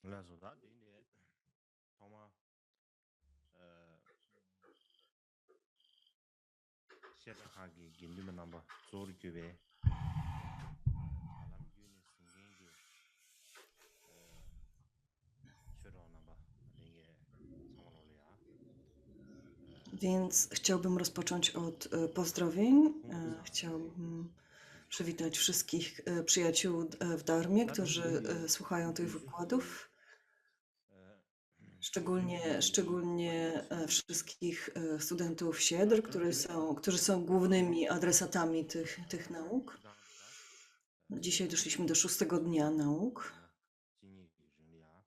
라소다 딘데 토마 셰르하기 긴두면 넘버 조르규베 탈람 유니 싱겐게 쉐로 넘버 링게 상원올이야 Więc chciałbym rozpocząć od pozdrowień. 공부상에 Chciałbym 디 przywitać wszystkich przyjaciół w Darmie, którzy 다딘데 słuchają tych 디슈 wykładów. 디슈니게 Szczególnie 관계시 wszystkich studentów Siedr, którzy są głównymi adresatami tych nauk. 지당도다 Dzisiaj doszliśmy do 6. dnia nauk. 디나 진이 링리아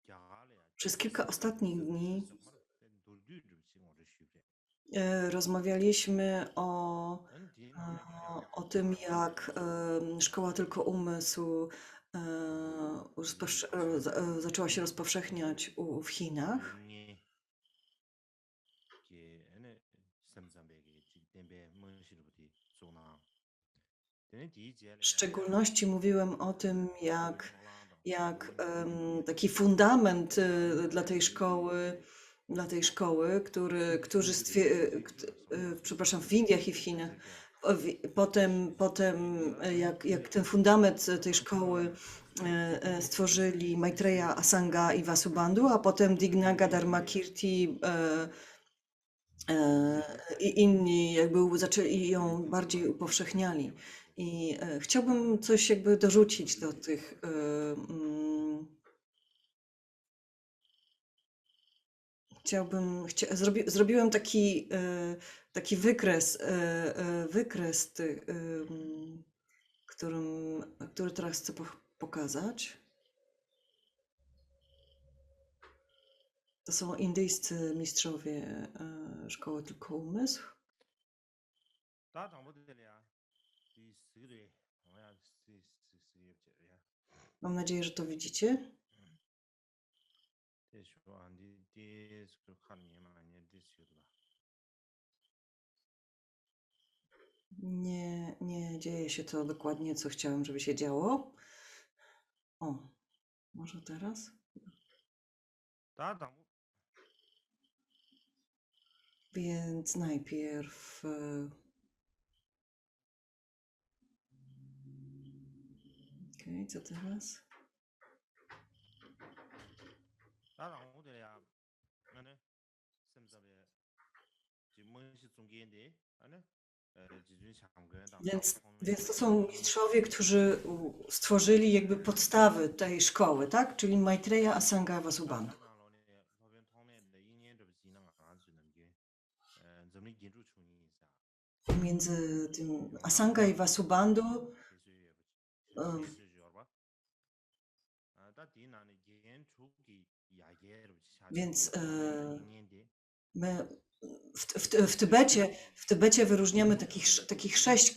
야갈이야 Przez kilka ostatnich dni 정말 돌규르 지금 어르시게 rozmawialiśmy 난 디나네 o tym, jak szkoła tylko umysł zaczęła się rozpowszechniać w Chinach. 링이 게 에네 삼삼백이 뒷댐베 문시르부디 소나 데네 W 디제레야 szczególności mówiłem o tym, 도비 노랑다 jak 도비 노랑다 taki fundament dla tej szkoły, przepraszam, w Indiach i w Chinach. 디제게 Potem jak ten fundament tej szkoły stworzyli Maitreya, Asanga i Vasubandhu, a potem Dignaga, Dharmakirti i inni jakby zaczęli ją bardziej upowszechniali. I chciałbym coś jakby dorzucić do tych. Zrobiłem taki wykres, który teraz chcę pokazać. To są indyjscy mistrzowie szkoły Tylko Umysł. 다 정보들이야 이 스그리 뭐야 스그리야 Mam nadzieję, że to widzicie. 대쇼 안디 디스 칸이 많이 디스유다 Nie dzieje się to dokładnie, co chciałem, żeby się działo. O, może teraz? 다 정보 Więc najpierw. Okej, co teraz? 다 정보들이야 아네 삼삼에 지금 문시 중기인데 아네 지준 상근 Więc to są mistrzowie, którzy stworzyli jakby podstawy tej szkoły, tak? Czyli Maitreya, Asanga, Vasubandhu. Między tym Asanga i Vasubandhu więc my w Tybecie wyróżniamy takich 6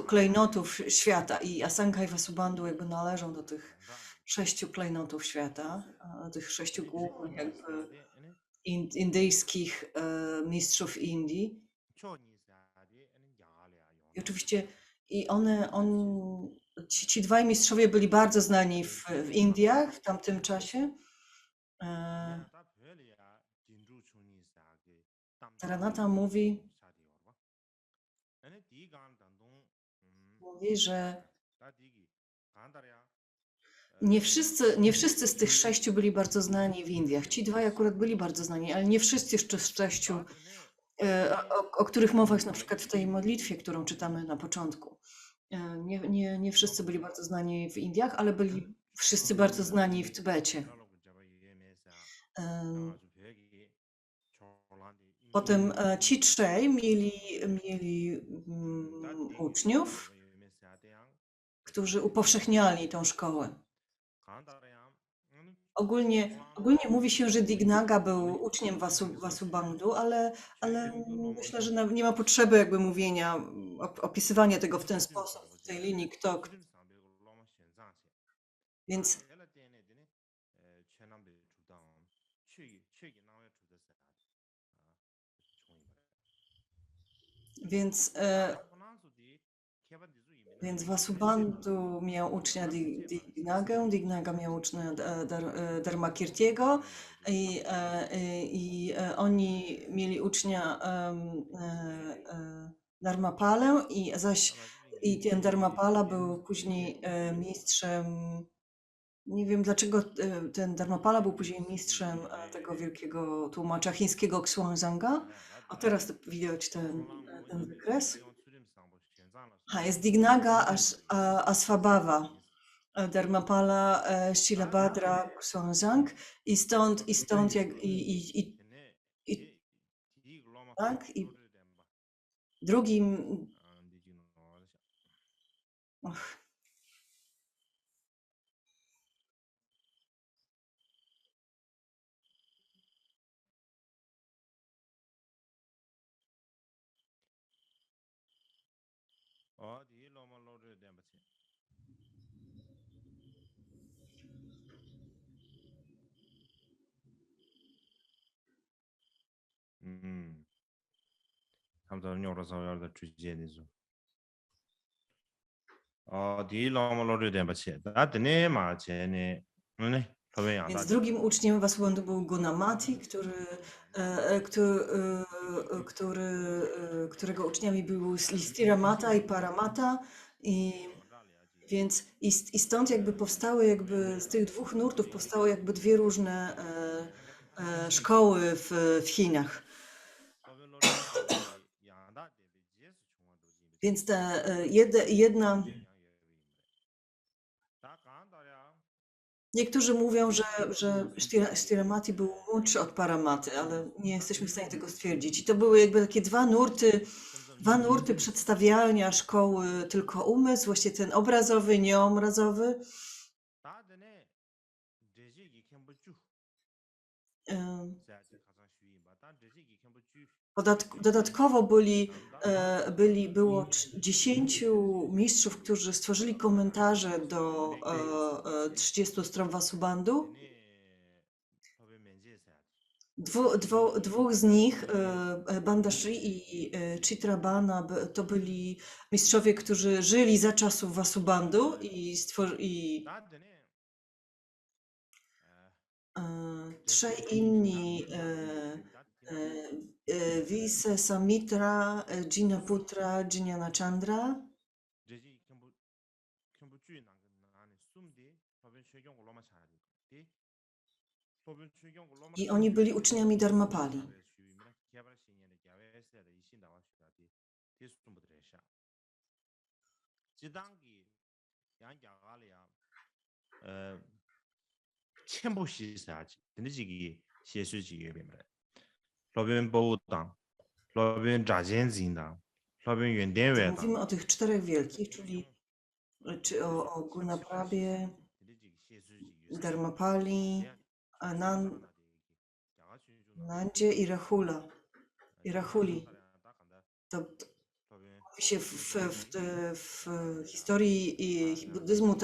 klejnotów świata i Asanga i Vasubandhu jakby należą do tych 6 klejnotów świata, tych 6 głównych jakby indyjskich mistrzów Indii. I oczywiście ci dwaj mistrzowie byli bardzo znani w Indiach w tamtym czasie. Taranata mówi, że nie wszyscy z tych 6 byli bardzo znani w Indiach. Ci dwaj akurat byli bardzo znani, ale nie wszyscy jeszcze z 6, o których mowa jest na przykład w tej modlitwie, którą czytamy na początku. Nie wszyscy byli bardzo znani w Indiach, ale byli wszyscy bardzo znani w Tybecie. Potem ci trzej mieli uczniów, którzy upowszechniali tą szkołę. Ogólnie mówi się, że Dignaga był uczniem Vasubandhu, ale myślę, że nie ma potrzeby jakby mówienia, opisywania tego w ten sposób, w tej linii, Więc Więc Vasubandhu miał ucznia Dignagę, Dignaga miał ucznia Dharmakirtiego i oni mieli ucznia Dharmapalę i ten Dharmapala był później mistrzem. Nie wiem dlaczego ten Dharmapala był później mistrzem tego wielkiego tłumacza chińskiego Xuanzanga, a teraz widać ten wykres. Jest Dignaga Asvabhava, Dharmapala Shilabhadra Xuanzang i stąd tak, i drugim, och, Hamza nyora da chuje ni zo. Di loma lori den bache. Da dene ma che ne. Ne. Tobe yang da. Więc drugim uczniem Vasubandhu był Gunamati, którego uczniami były Listiramata i Paramata. I stąd jakby powstały, z tych dwóch nurtów powstały jakby dwie różne szkoły w Chinach. Więc ta jedna. Niektórzy mówią, że Stiramati był młodszy od Paramaty, ale nie jesteśmy w stanie tego stwierdzić. I to były jakby takie dwa nurty przedstawiania szkoły tylko umysł, właśnie ten obrazowy, nieobrazowy. Dodatkowo było 10 mistrzów, którzy stworzyli komentarze do 30 stron Vasubandhu. Dwóch z nich, Bandashri i Chitrabhana, to byli mistrzowie, którzy żyli za czasów Vasubandhu i trzej inni, Vise Samitra, Jinaputra, Jnanachandra. I oni byli uczniami Dharmapali. Mówimy o tych czterech wielkich, czyli o Gunaprabhie, Dharmapali, Nandzie i Rahuli. To mówi się w historii buddyzmu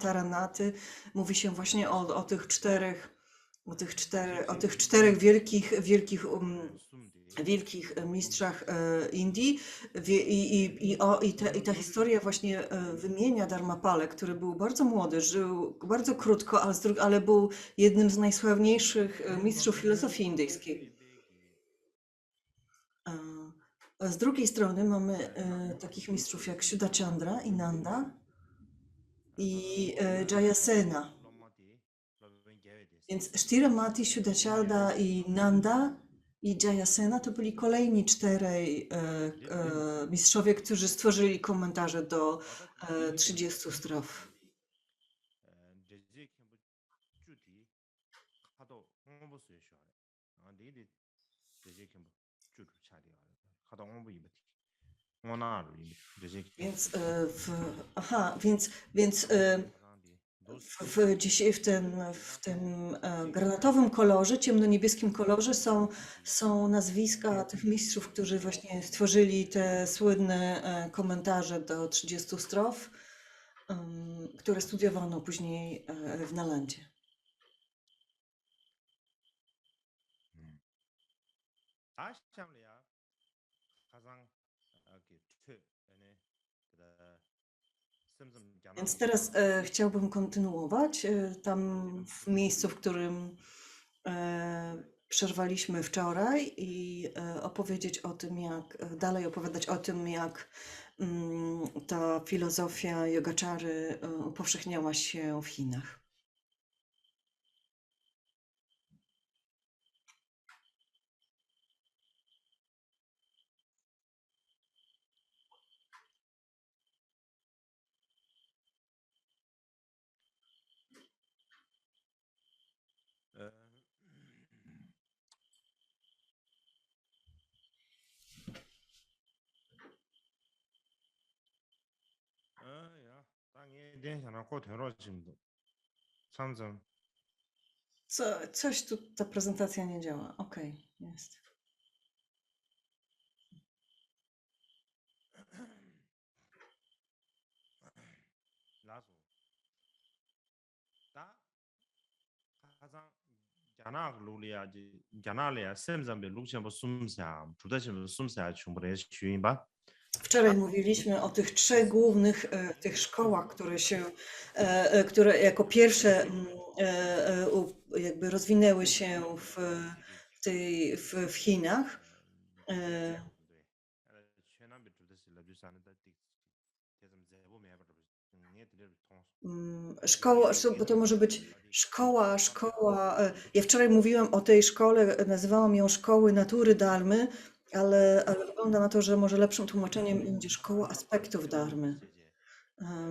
Taranaty mówi się właśnie o tych czterech wielkich mistrzach Indii i ta historia właśnie wymienia Dharmapalę, który był bardzo młody, żył bardzo krótko, ale był jednym z najsławniejszych mistrzów filozofii indyjskiej. Z drugiej strony mamy takich mistrzów jak Shuddhachandra i Nanda i Jayasena. Więc Shtiramati, Shuddhachandra i Nanda i Jayasena to byli kolejni czterej mistrzowie, którzy stworzyli komentarze do 30 strof. W tym granatowym kolorze, ciemnoniebieskim kolorze są nazwiska tych mistrzów, którzy właśnie stworzyli te słynne komentarze do 30 strof, które studiowano później w Nalandzie. Więc teraz chciałbym kontynuować tam w miejscu, w którym przerwaliśmy wczoraj i opowiedzieć o tym, dalej opowiadać o tym, jak ta filozofia yogaczary upowszechniała się w Chinach. Coś tu, ta prezentacja nie działa. Okej, jest. Wczoraj mówiliśmy o tych trzech głównych tych szkołach, które jako pierwsze jakby rozwinęły się w Chinach. Szkoła, bo to może być szkoła. Ja wczoraj mówiłam o tej szkole, nazywałam ją Szkoły Natury Dharmy, ale wygląda na to, że może lepszym tłumaczeniem będzie Szkoła Aspektów Dharmy.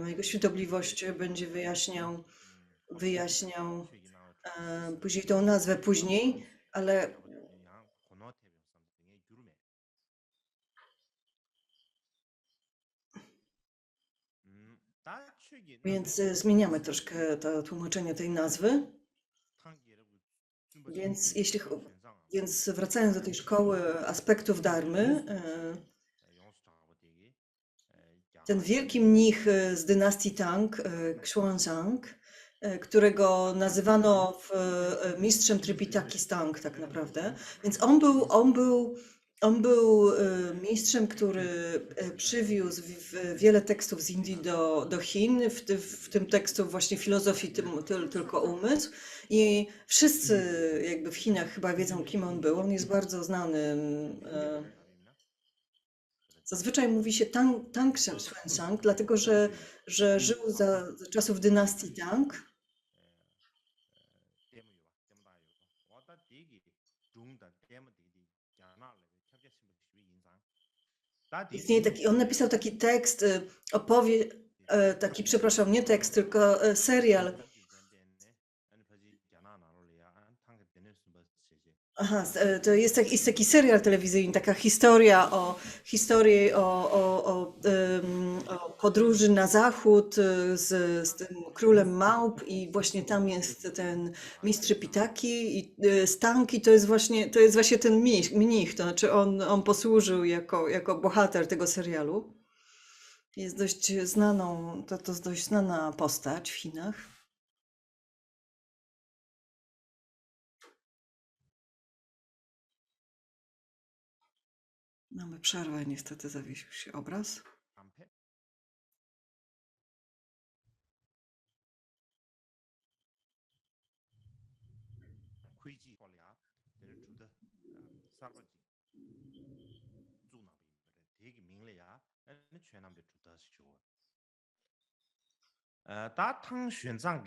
Jego Świętobliwość będzie wyjaśniał później tą nazwę później, ale więc zmieniamy troszkę to tłumaczenie tej nazwy. Więc wracając do tej szkoły aspektów dharmy, ten wielki mnich z dynastii Tang, Xuanzang, którego nazywano mistrzem Tripitaki Tang tak naprawdę, więc on był mistrzem, który przywiózł wiele tekstów z Indii do Chin, w tym tekstów właśnie filozofii tylko umysł. I wszyscy jakby w Chinach chyba wiedzą, kim on był. On jest bardzo znany. Zazwyczaj mówi się Tang Xuanzang, dlatego że żył za czasów dynastii Tang. On napisał taki tekst, przepraszam, nie tekst, tylko serial. Aha, to jest taki serial telewizyjny, taka historia o podróży na zachód z tym królem małp i właśnie tam jest ten mistrz Pitaki i Stanki to jest właśnie ten mnich, to znaczy on posłużył jako bohater tego serialu. Jest dość to jest dość znana postać w Chinach. Mamy przerwę, niestety zawiesił się obraz.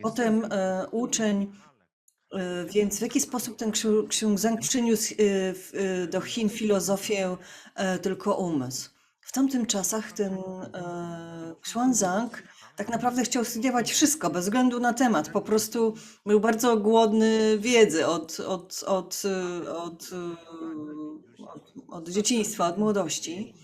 Potem uczeń, więc w jaki sposób ten Xuanzang przyniósł do Chin filozofię tylko umysł? W tamtych czasach ten Xuanzang tak naprawdę chciał studiować wszystko, bez względu na temat. Po prostu był bardzo głodny wiedzy od dzieciństwa, od młodości.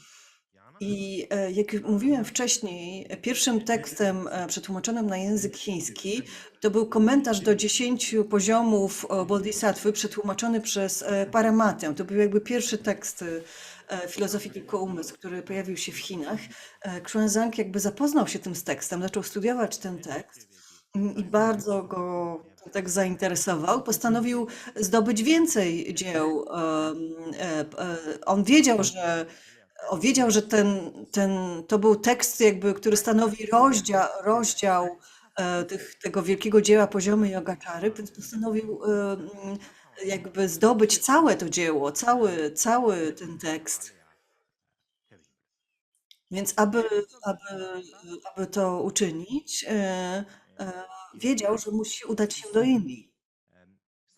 I jak już mówiłem wcześniej, pierwszym tekstem przetłumaczonym na język chiński to był komentarz do 10 poziomów Bodhisattwy przetłumaczony przez Paramatę. To był jakby pierwszy tekst filozofii tylko umysł, który pojawił się w Chinach. Xuanzang jakby zapoznał się z tekstem, zaczął studiować ten tekst i bardzo go ten tekst zainteresował. Postanowił zdobyć więcej dzieł. On wiedział, że wiedział, że to był tekst jakby, który stanowi rozdział tego wielkiego dzieła Poziomy Yogaczary, więc postanowił jakby zdobyć całe to dzieło, cały ten tekst. Więc aby to uczynić, wiedział, że musi udać się do Indii.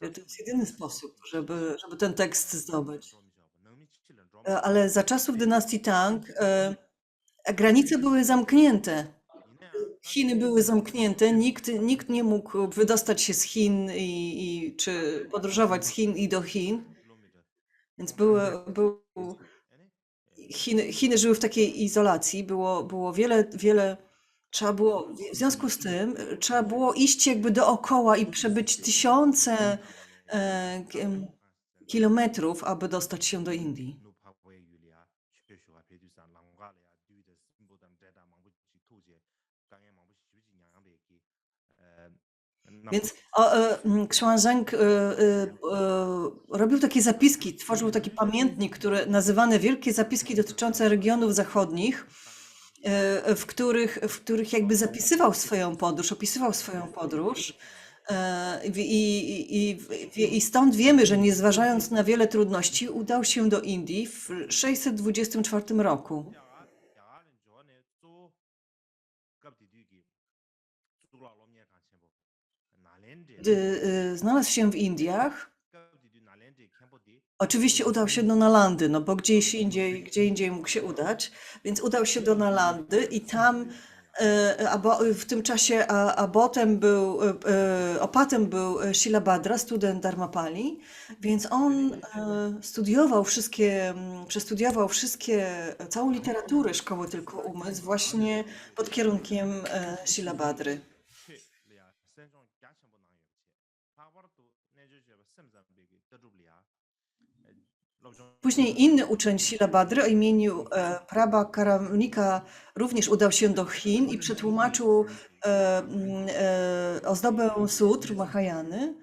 To jest jedyny sposób, żeby ten tekst zdobyć. Ale za czasów dynastii Tang granice były zamknięte. Chiny były zamknięte, nikt nie mógł wydostać się z Chin czy podróżować z Chin i do Chin. Więc Chiny żyły w takiej izolacji, było wiele, w związku z tym trzeba było iść jakby dookoła i przebyć tysiące kilometrów, aby dostać się do Indii. Więc Xuanzang robił takie zapiski, tworzył taki pamiętnik, które nazywane Wielkie Zapiski dotyczące regionów zachodnich, w których jakby zapisywał swoją podróż, opisywał swoją podróż. I stąd wiemy, że nie zważając na wiele trudności, udał się do Indii w 624 roku. Gdy znalazł się w Indiach, oczywiście udał się do Nalandy, no bo gdzie indziej mógł się udać, więc udał się do Nalandy i tam w tym czasie opatem był Shilabhadra, student Dharmapali, więc on przestudiował całą literaturę Szkoły Tylko Umysł właśnie pod kierunkiem Shilabhadry. Później inny uczeń Shilabhadry o imieniu Prabha Karamnika również udał się do Chin i przetłumaczył ozdobę sutr Mahajany.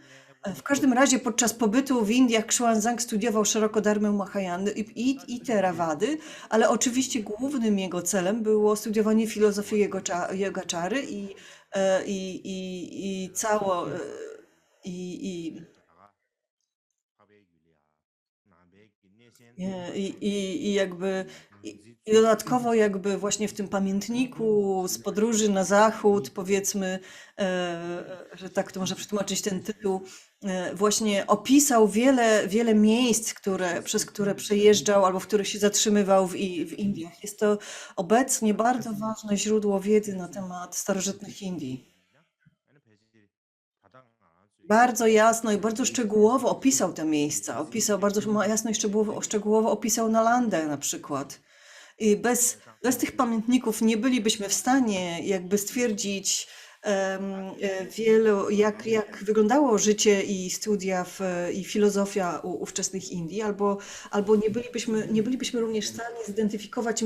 W każdym razie podczas pobytu w Indiach Xuanzang studiował szeroko dharmę Mahajany i Theravady, ale oczywiście głównym jego celem było studiowanie filozofii Yogaczary i jakby i dodatkowo jakby właśnie w tym pamiętniku z podróży na zachód, powiedzmy, że tak to można przetłumaczyć ten tytuł, właśnie opisał wiele miejsc, przez które przejeżdżał albo w których się zatrzymywał w Indiach. Jest to obecnie bardzo ważne źródło wiedzy na temat starożytnych Indii. Bardzo jasno i bardzo szczegółowo opisał te miejsca. Bardzo jasno i szczegółowo opisał Nalandę na przykład. I bez tych pamiętników nie bylibyśmy w stanie jakby stwierdzić jak wyglądało życie i studia i filozofia ówczesnych Indii, albo nie bylibyśmy również w stanie zidentyfikować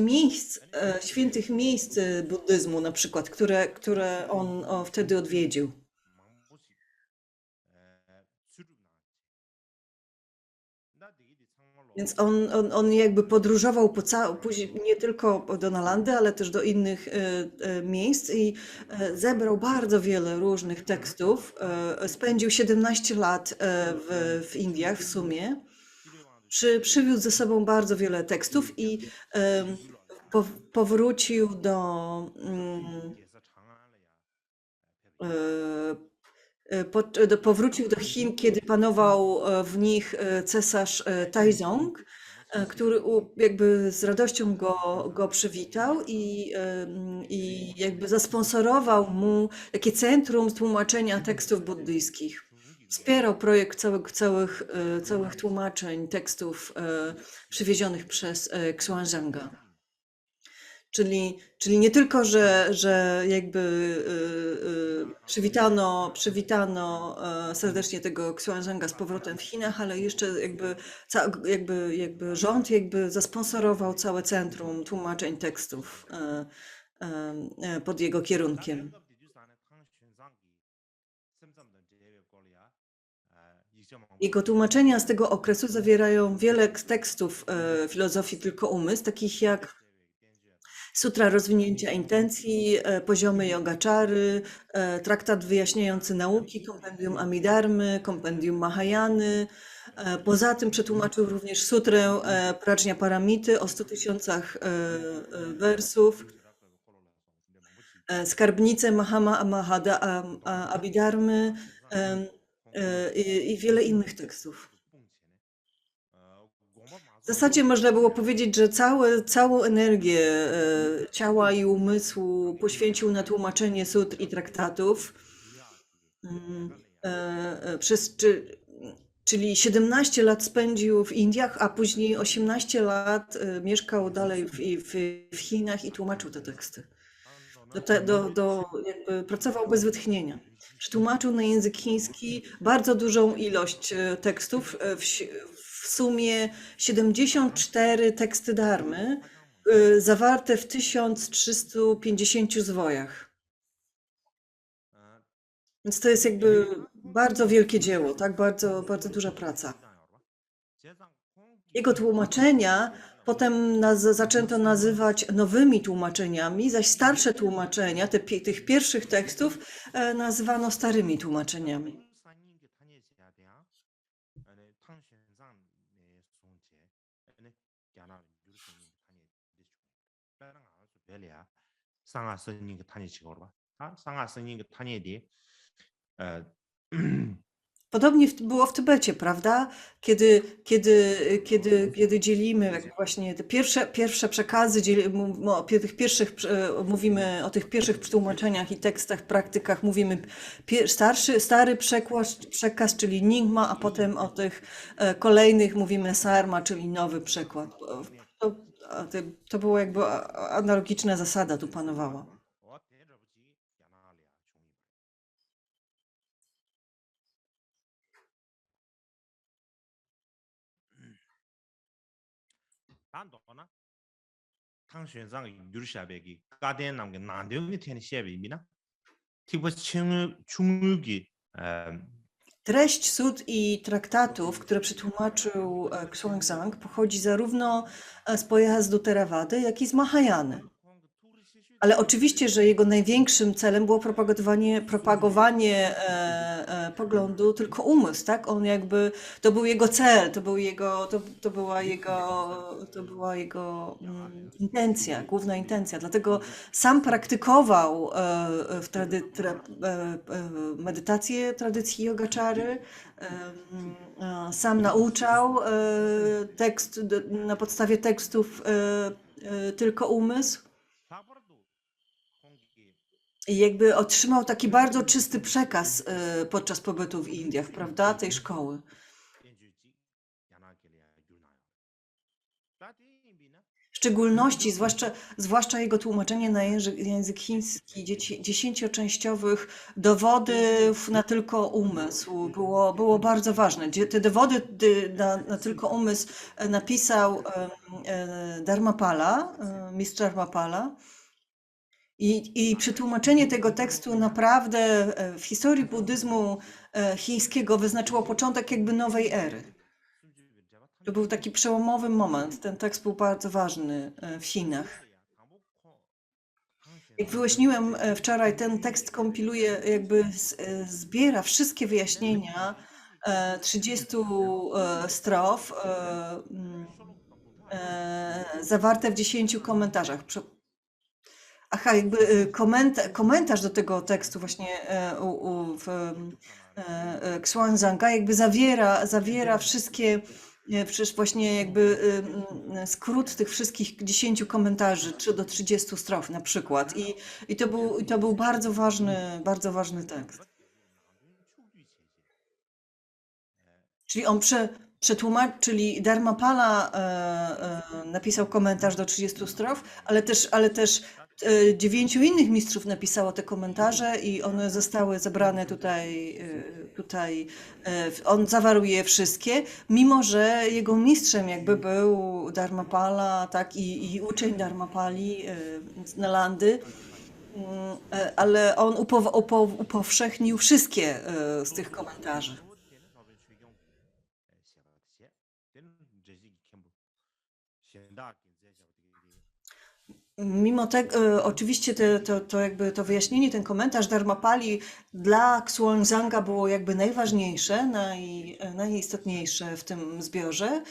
świętych miejsc buddyzmu na przykład, które on wtedy odwiedził. Więc on jakby podróżował później nie tylko do Nalandy, ale też do innych miejsc i zebrał bardzo wiele różnych tekstów. Spędził 17 lat w Indiach w sumie. Przywiózł ze sobą bardzo wiele tekstów i powrócił powrócił do Chin, kiedy panował w nich cesarz Taizong, który jakby z radością go przywitał i jakby zasponsorował mu takie centrum tłumaczenia tekstów buddyjskich. Wspierał projekt całych tłumaczeń tekstów przywiezionych przez Xuanzanga. Czyli nie tylko, że jakby przywitano serdecznie tego Xuanzanga z powrotem w Chinach, ale jeszcze jakby rząd jakby zasponsorował całe centrum tłumaczeń tekstów pod jego kierunkiem. Jego tłumaczenia z tego okresu zawierają wiele tekstów filozofii tylko umysł, takich jak Sutra rozwinięcia intencji, poziomy yogaczary, traktat wyjaśniający nauki, kompendium Amidharmy, kompendium Mahayany. Poza tym przetłumaczył również sutrę Prajna Paramity o 100 tysiącach wersów, skarbnicę Mahama Abhidharmy i wiele innych tekstów. W zasadzie można było powiedzieć, że całą energię ciała i umysłu poświęcił na tłumaczenie sutr i traktatów. Czyli 17 lat spędził w Indiach, a później 18 lat mieszkał dalej w Chinach i tłumaczył te teksty. Jakby pracował bez wytchnienia. Przetłumaczył na język chiński bardzo dużą ilość tekstów, w sumie 74 teksty dharmy, zawarte w 1350 zwojach. Więc to jest jakby bardzo wielkie dzieło, tak? Bardzo, bardzo duża praca. Jego tłumaczenia potem zaczęto nazywać nowymi tłumaczeniami, zaś starsze tłumaczenia, tych pierwszych tekstów, nazywano starymi tłumaczeniami. Podobnie było w Tybecie, prawda? Kiedy dzielimy jakby właśnie te pierwsze przekazy, mówimy o tych pierwszych przetłumaczeniach i tekstach, praktykach, mówimy stary przekaz, czyli Nyingma, a potem o tych kolejnych mówimy Sarma, czyli nowy przekład. To była jakby analogiczna zasada tu panowała. Treść sut i traktatów, które przetłumaczył Xuanzang, pochodzi zarówno z pojazdu Theravady, jak i z Mahayany. Ale oczywiście, że jego największym celem było propagowanie poglądu tylko umysł, tak? On jakby, to był jego cel, to była jego intencja, główna intencja. Dlatego sam praktykował medytację tradycji yogaczary, sam nauczał na podstawie tekstów tylko umysł. I jakby otrzymał taki bardzo czysty przekaz podczas pobytu w Indiach, prawda, tej szkoły. W szczególności, zwłaszcza jego tłumaczenie na język chiński, 10-częściowych dowodów na tylko umysł było bardzo ważne. Te dowody na tylko umysł napisał Dharmapala, mistrz Dharmapala. I przetłumaczenie tego tekstu naprawdę w historii buddyzmu chińskiego wyznaczyło początek jakby nowej ery. To był taki przełomowy moment. Ten tekst był bardzo ważny w Chinach. Jak wyjaśniłem wczoraj, ten tekst kompiluje, jakby zbiera wszystkie wyjaśnienia 30 strof zawarte w 10 komentarzach. Aha, jakby komentarz do tego tekstu właśnie Xuanzanga jakby zawiera wszystkie, przecież właśnie jakby skrót tych wszystkich 10 komentarzy, 3 do 30 strof na przykład. I to był bardzo ważny tekst. Czyli on czyli Dharmapala napisał komentarz do 30 strof, ale też 9 innych mistrzów napisało te komentarze i one zostały zebrane tutaj. On zawarł je wszystkie, mimo że jego mistrzem jakby był Dharmapala, tak, i uczeń Dharmapali z Nalandy, ale on upowszechnił wszystkie z tych komentarzy. Mimo tego, oczywiście to jakby to wyjaśnienie, ten komentarz Dharmapali dla Xuanzanga było jakby najważniejsze, najistotniejsze w tym zbiorze.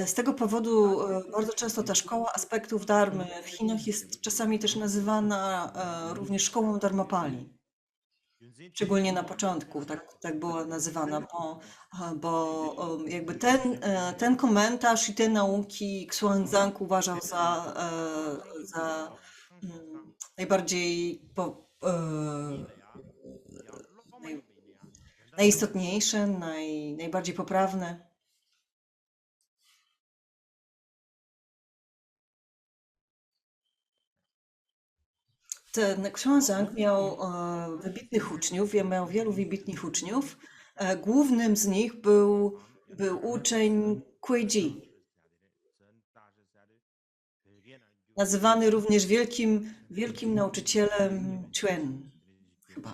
Z tego powodu bardzo często ta szkoła aspektów Dharmy w Chinach jest czasami też nazywana również szkołą Dharmapali. Szczególnie na początku tak była nazywana, bo jakby ten komentarz i te nauki Xuanzang uważał za najbardziej najistotniejsze, najbardziej poprawne. Ten Xuanzang miał wybitnych uczniów, miał wielu wybitnych uczniów. Głównym z nich był uczeń Kuei-ji, nazywany również wielkim nauczycielem Chuen, chyba.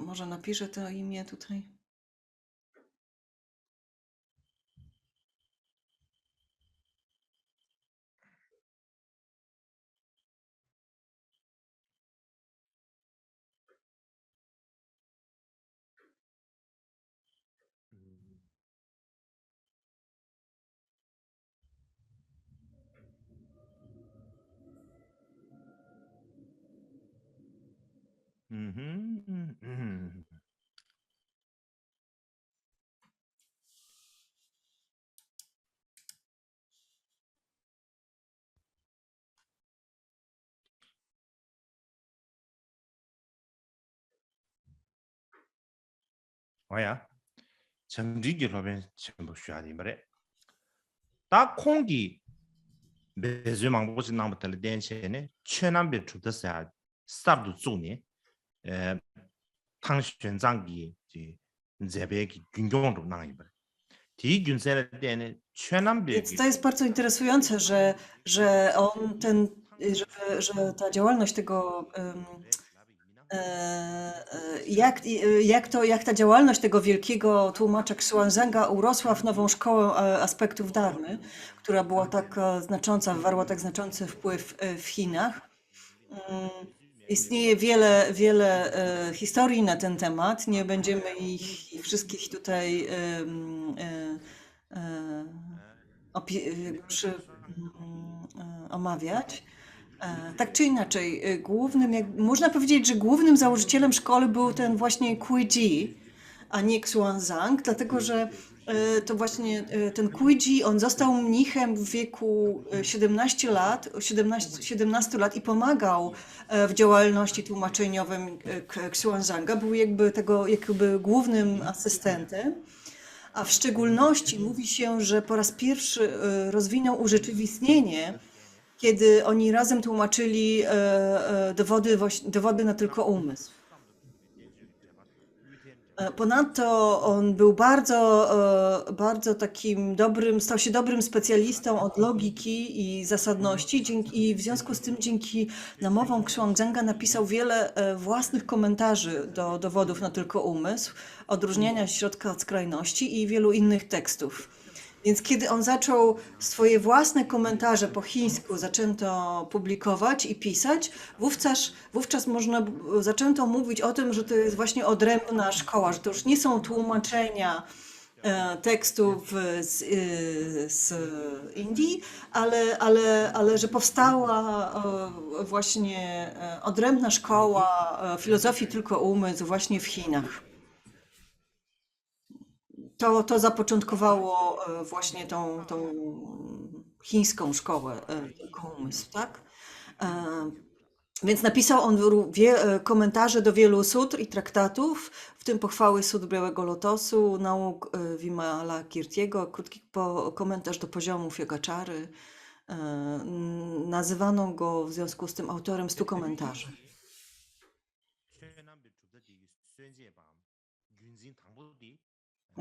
Może napiszę to imię tutaj. 뭐야? 정직이로면 전부 쉬어야 말해. 다 콩기 매주망 보지 나부터 된체네 최남배 주도사 스타도 중에 에 당选장기 제베기 균경으로 나가이버. 뒤 균세를 때는 최남배 Więc to jest bardzo interesujące, że on że ta działalność tego jak ta działalność tego wielkiego tłumacza Xuanzanga urosła w nową szkołę aspektów Dharmy, która była tak znacząca, wywarła tak znaczący wpływ w Chinach. Istnieje wiele historii na ten temat. Nie będziemy ich wszystkich tutaj omawiać. Tak czy inaczej, można powiedzieć, że głównym założycielem szkoły był ten właśnie Kuei-ji, a nie Xuanzang, dlatego że to właśnie ten Kuei-ji, on został mnichem w wieku 17 lat i pomagał w działalności tłumaczeniowej Xuanzanga, był jakby głównym asystentem. A w szczególności mówi się, że po raz pierwszy rozwinął urzeczywistnienie, kiedy oni razem tłumaczyli dowody na tylko umysł. Ponadto on był bardzo takim stał się dobrym specjalistą od logiki i zasadności i w związku z tym dzięki namowom Xuanzanga napisał wiele własnych komentarzy do dowodów na tylko umysł, odróżniania środka od skrajności i wielu innych tekstów. Więc kiedy on zaczął swoje własne komentarze po chińsku, zaczęto publikować i pisać, wówczas zaczęto mówić o tym, że to jest właśnie odrębna szkoła, że to już nie są tłumaczenia tekstów z Indii, ale że powstała właśnie odrębna szkoła filozofii tylko umysł właśnie w Chinach. To zapoczątkowało właśnie tą chińską szkołę tylko umysł, tak? Więc napisał on komentarze do wielu sutr i traktatów, w tym pochwały sutr Białego Lotosu, nauk Vimalakirtiego, krótki komentarz do poziomów Yogaczary. Nazywano go w związku z tym autorem 100 komentarzy.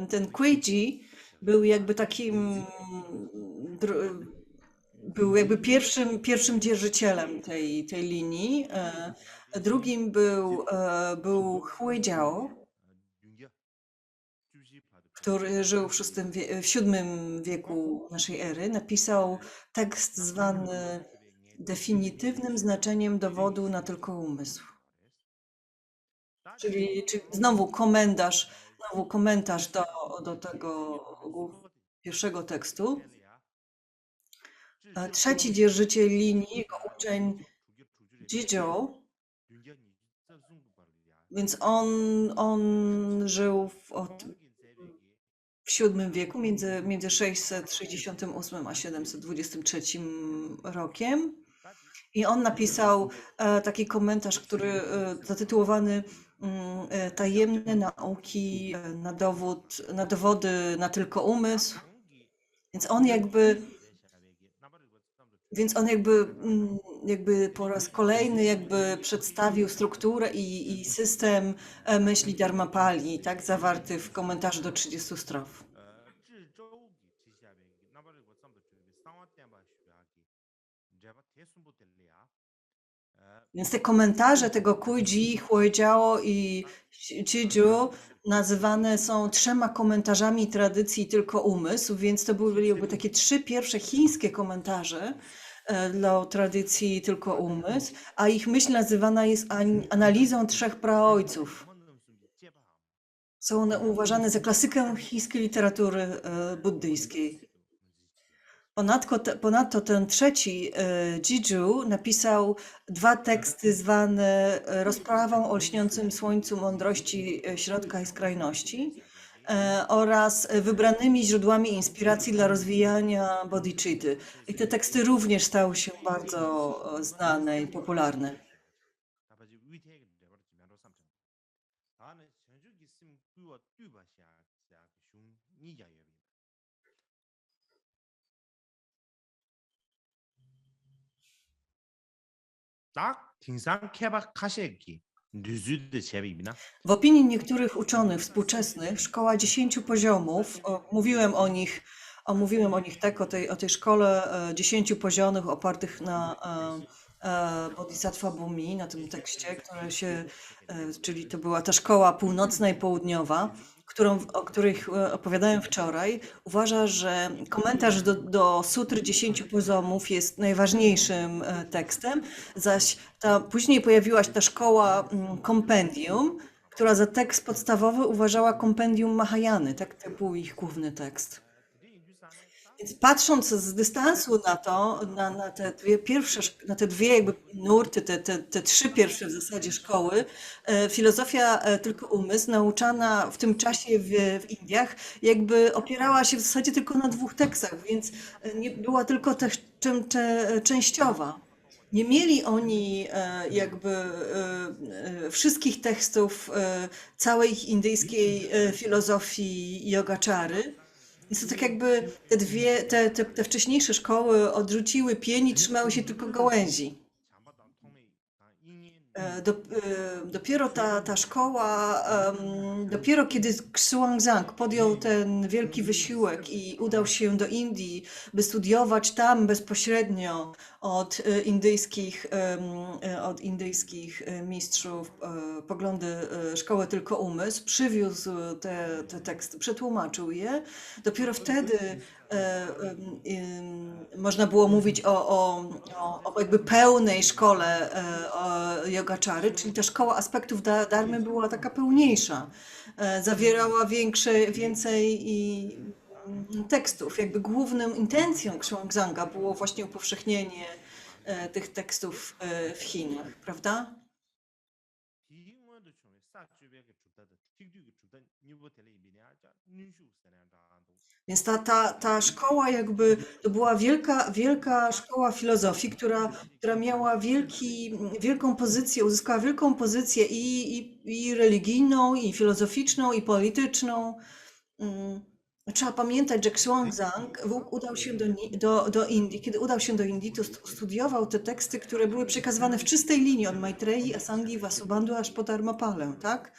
Ten Kuei-ji był jakby był jakby pierwszym dzierżycielem tej linii. Drugim był Huijiao, który żył w VII wieku naszej ery, napisał tekst zwany definitywnym znaczeniem dowodu na tylko umysł. Czyli znowu komentarz do tego pierwszego tekstu. Trzeci dzierżyciel linii, jego uczeń Jizhou, więc on żył w VII wieku, między 668 a 723 rokiem. I on napisał taki komentarz, który zatytułowany Tajemne nauki na dowody na tylko umysł. Więc on jakby po raz kolejny przedstawił strukturę i system myśli Dharmapali, tak, zawarty w komentarzu do 30 strof. Więc te komentarze tego Kuji, Huijiao i Jizhu nazywane są 3 komentarzami tradycji tylko umysł, więc to były jakby takie 3 pierwsze chińskie komentarze dla tradycji tylko umysł, a ich myśl nazywana jest analizą 3 praojców. Są one uważane za klasykę chińskiej literatury buddyjskiej. Ponadto ten trzeci, Jizhu, napisał 2 teksty zwane Rozprawą o lśniącym słońcu mądrości środka i skrajności oraz wybranymi źródłami inspiracji dla rozwijania bodhicitty. I te teksty również stały się bardzo znane i popularne. W opinii niektórych uczonych współczesnych szkoła 10 poziomów, mówiłem o nich tak, o tej szkole 10 poziomów opartych na Bodhisattva Bhumi, na tym tekście, czyli to była ta szkoła północna i południowa, o których opowiadałem wczoraj, uważa, że komentarz do Sutry 10 pozomów jest najważniejszym tekstem, zaś później pojawiła się ta szkoła kompendium, która za tekst podstawowy uważała kompendium Mahayany, tak to był ich główny tekst. Więc patrząc z dystansu na to, na te dwie jakby nurty, te 3 pierwsze w zasadzie szkoły, filozofia tylko umysł, nauczana w tym czasie w Indiach, jakby opierała się w zasadzie tylko na 2 tekstach, więc nie była tylko częściowa. Nie mieli oni jakby wszystkich tekstów całej indyjskiej filozofii yogaczary. Więc to tak jakby te wcześniejsze szkoły odrzuciły pień i trzymały się tylko gałęzi. Dopiero ta szkoła, dopiero kiedy Xuanzang podjął ten wielki wysiłek i udał się do Indii, by studiować tam bezpośrednio od indyjskich mistrzów poglądy szkoły tylko umysł, przywiózł te teksty, przetłumaczył je. Dopiero wtedy można było mówić o jakby pełnej szkole yogaczary, czyli ta szkoła aspektów dharmy była taka pełniejsza, zawierała więcej tekstów. Jakby główną intencją Xuanzanga było właśnie upowszechnienie tych tekstów w Chinach, prawda? Więc ta szkoła jakby to była wielka szkoła filozofii, która miała wielką pozycję, uzyskała wielką pozycję i religijną, i filozoficzną, i polityczną. Trzeba pamiętać, że Xuanzang udał się do Indii. Kiedy udał się do Indii, to studiował te teksty, które były przekazywane w czystej linii od Maitrei, Asangi, Vasubandhu aż po Dharmapalę, tak?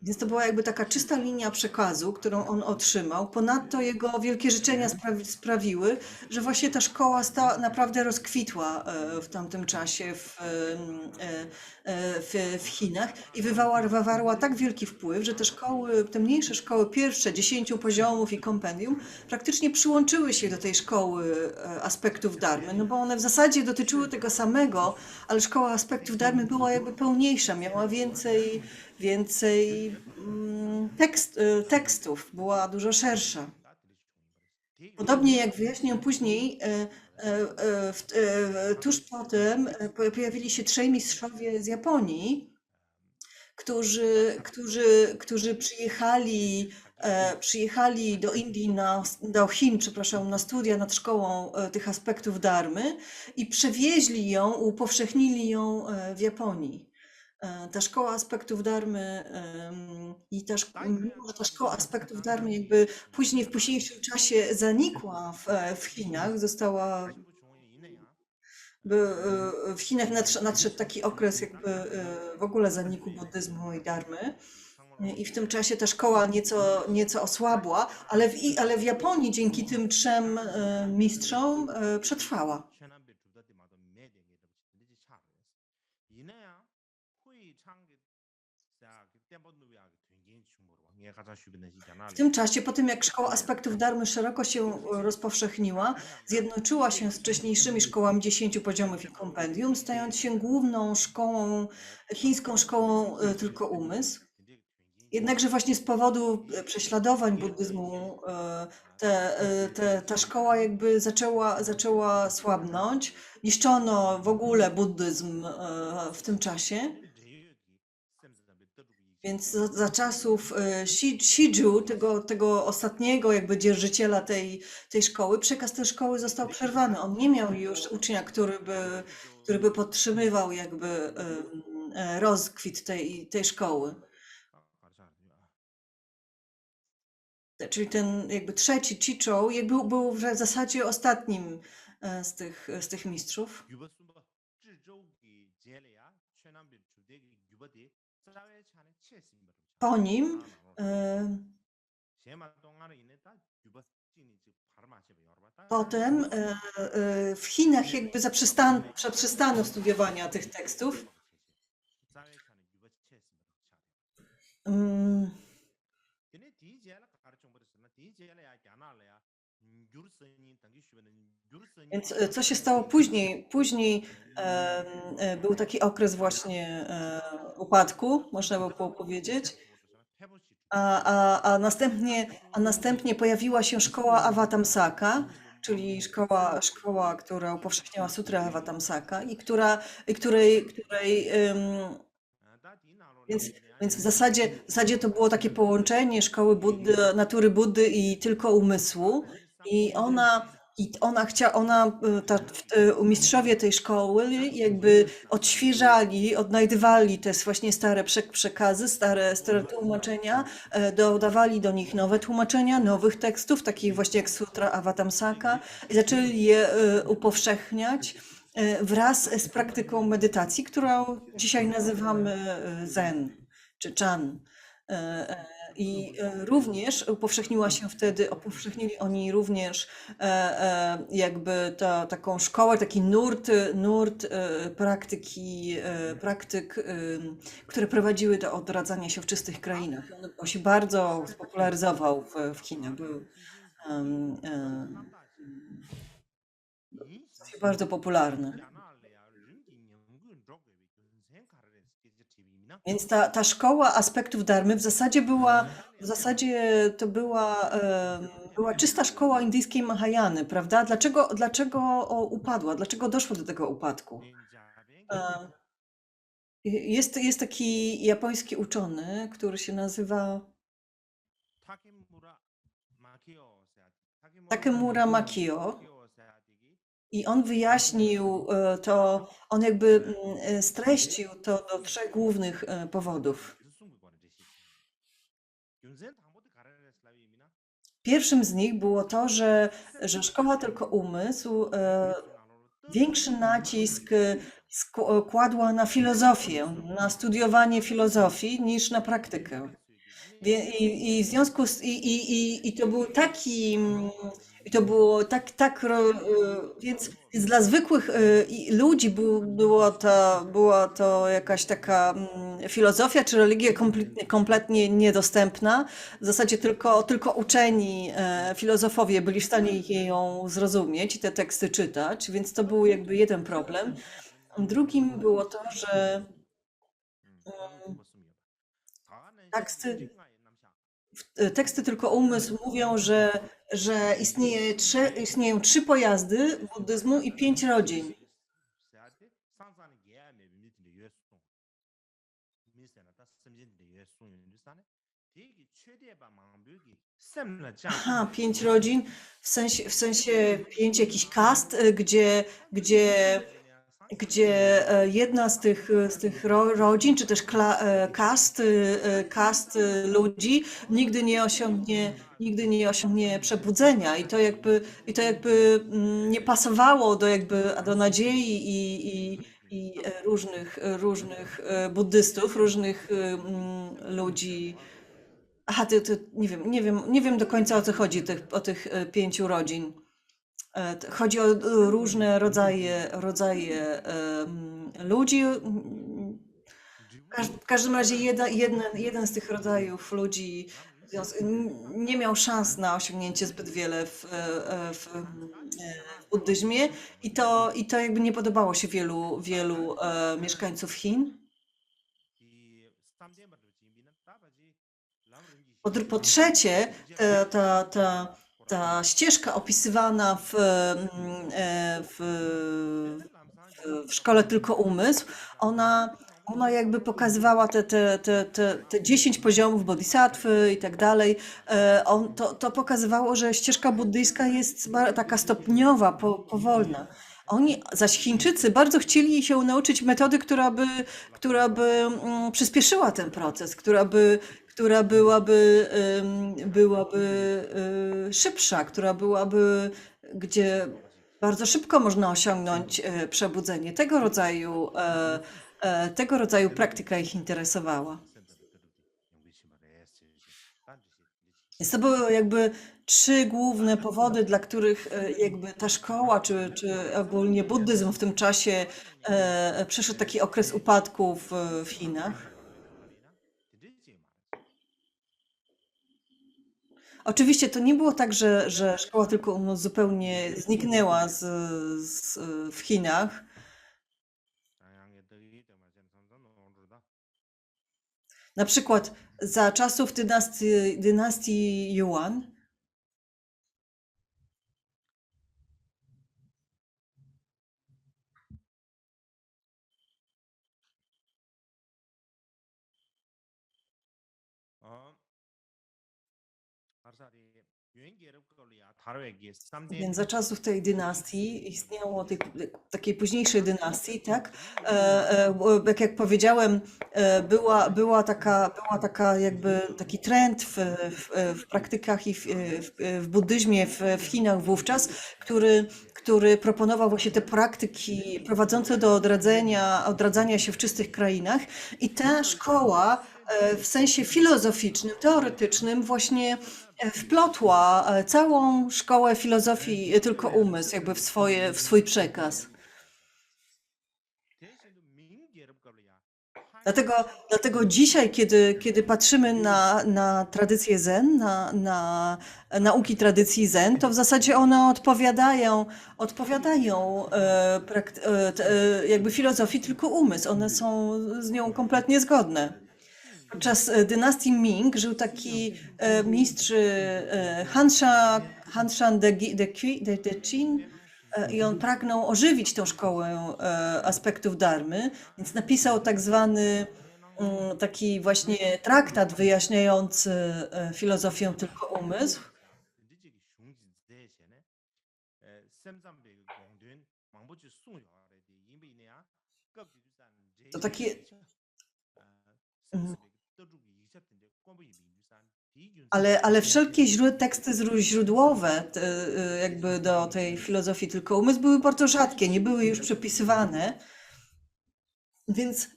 Więc to była jakby taka czysta linia przekazu, którą on otrzymał. Ponadto jego wielkie życzenia sprawiły, że właśnie ta szkoła naprawdę rozkwitła w tamtym czasie w Chinach i wywarła tak wielki wpływ, że te szkoły, te mniejsze szkoły pierwsze, 10 poziomów i kompendium, praktycznie przyłączyły się do tej szkoły aspektów dharmy, no bo one w zasadzie dotyczyły tego samego, ale szkoła aspektów dharmy była jakby pełniejsza, miała więcej tekstów, była dużo szersza. Podobnie jak wyjaśnię później, tuż potem pojawili się trzej mistrzowie z Japonii, którzy przyjechali do Indii, do Chin, przepraszam, na studia nad szkołą tych aspektów dharmy i przewieźli ją, upowszechnili ją w Japonii. Ta szkoła aspektów dharmy i mimo że ta szkoła aspektów dharmy jakby później w późniejszym czasie zanikła w Chinach, w Chinach nadszedł taki okres jakby w ogóle zaniku buddyzmu i dharmy. I w tym czasie ta szkoła nieco osłabła, ale w Japonii dzięki tym trzem mistrzom przetrwała. W tym czasie, po tym jak szkoła aspektów dharmy szeroko się rozpowszechniła, zjednoczyła się z wcześniejszymi szkołami 10 poziomów i kompendium, stając się główną szkołą, chińską szkołą tylko umysł. Jednakże właśnie z powodu prześladowań buddyzmu ta szkoła jakby zaczęła słabnąć. Niszczono w ogóle buddyzm w tym czasie. Więc za czasów Shiju, tego ostatniego jakby dzierżyciela tej szkoły, przekaz tej szkoły został przerwany. On nie miał już ucznia, który by podtrzymywał jakby rozkwit tej szkoły. Czyli ten jakby trzeci Chichou był w zasadzie ostatnim z tych mistrzów. Po nim potem w Chinach jakby zaprzestano studiowania tych tekstów. Więc co się stało później? Później był taki okres właśnie upadku, można by było powiedzieć. A następnie pojawiła się szkoła Avatamsaka, czyli szkoła, która upowszechniała sutrę Avatamsaka i więc w zasadzie to było takie połączenie szkoły natury Buddy i tylko umysłu. Mistrzowie tej szkoły jakby odświeżali, odnajdywali te właśnie stare przekazy, stare tłumaczenia, dodawali do nich nowe tłumaczenia, nowych tekstów, takich właśnie jak Sutra Avatamsaka i zaczęli je upowszechniać wraz z praktyką medytacji, którą dzisiaj nazywamy Zen czy Chan. I również upowszechnili oni również jakby taką szkołę, taki nurt praktyk, które prowadziły do odradzania się w czystych krainach. On się bardzo spopularyzował w Chinach. Był bardzo popularny. Więc ta szkoła aspektów dharmy w zasadzie to była czysta szkoła indyjskiej Mahajany, prawda? Dlaczego upadła? Dlaczego doszło do tego upadku? Jest taki japoński uczony, który się nazywa Takemura Makio i on wyjaśnił to, on jakby streścił to do trzech głównych powodów. Pierwszym z nich było to, że szkoła tylko umysł większy nacisk kładła na filozofię, na studiowanie filozofii niż na praktykę. I w związku z i to był taki i to było więc dla zwykłych ludzi była to jakaś taka filozofia czy religia kompletnie niedostępna. W zasadzie tylko uczeni filozofowie byli w stanie ją zrozumieć i te teksty czytać, więc to był jakby jeden problem. Drugim było to, że teksty teksty tylko umysł mówią, że istnieją 3 pojazdy buddyzmu i 5 rodzin. Aha, 5 rodzin, w sensie 5 jakichś kast, gdzie jedna z tych rodzin, czy też kast ludzi nigdy nie osiągnie przebudzenia i to jakby nie pasowało do nadziei i różnych buddystów, rużnych ludzi. Aha, nie wiem do końca o co chodzi o tych 5 rodzin. Chodzi o różne rodzaje ludzi. W każdym razie jeden z tych rodzajów ludzi nie miał szans na osiągnięcie zbyt wiele w buddyzmie i to jakby nie podobało się wielu mieszkańców Chin. Po trzecie, ta ścieżka opisywana w szkole Tylko Umysł, ona jakby pokazywała te 10 poziomów bodhisattwy i tak dalej. To pokazywało, że ścieżka buddyjska jest taka stopniowa, powolna. Zaś Chińczycy bardzo chcieli się nauczyć metody, która by przyspieszyła ten proces, która byłaby szybsza, gdzie bardzo szybko można osiągnąć przebudzenie. Tego rodzaju praktyka ich interesowała. Więc to były jakby 3 główne powody, dla których jakby ta szkoła, czy ogólnie buddyzm w tym czasie przeszedł taki okres upadku w Chinach. Oczywiście to nie było tak, że szkoła Tylko Umysł zupełnie zniknęła w Chinach. Na przykład za czasów dynastii Yuan Więc za czasów tej dynastii istniało takiej późniejszej dynastii, tak? Jak powiedziałem, była taka jakby taki trend w praktykach i w buddyzmie w Chinach wówczas, który proponował właśnie te praktyki prowadzące do odradzania się w czystych krainach. I ta szkoła w sensie filozoficznym, teoretycznym właśnie wplotła całą szkołę filozofii Tylko Umysł jakby w swój przekaz. Dlatego dzisiaj, kiedy patrzymy na tradycję Zen, na nauki tradycji Zen, to w zasadzie one odpowiadają jakby filozofii Tylko Umysł. One są z nią kompletnie zgodne. Podczas dynastii Ming żył taki mistrz Hanshan de Qin i on pragnął ożywić tą szkołę aspektów dharmy, więc napisał tak zwany taki właśnie traktat wyjaśniający filozofię Tylko Umysł. To takie... Ale wszelkie teksty źródłowe jakby do tej filozofii Tylko Umysł były bardzo rzadkie, nie były już przepisywane.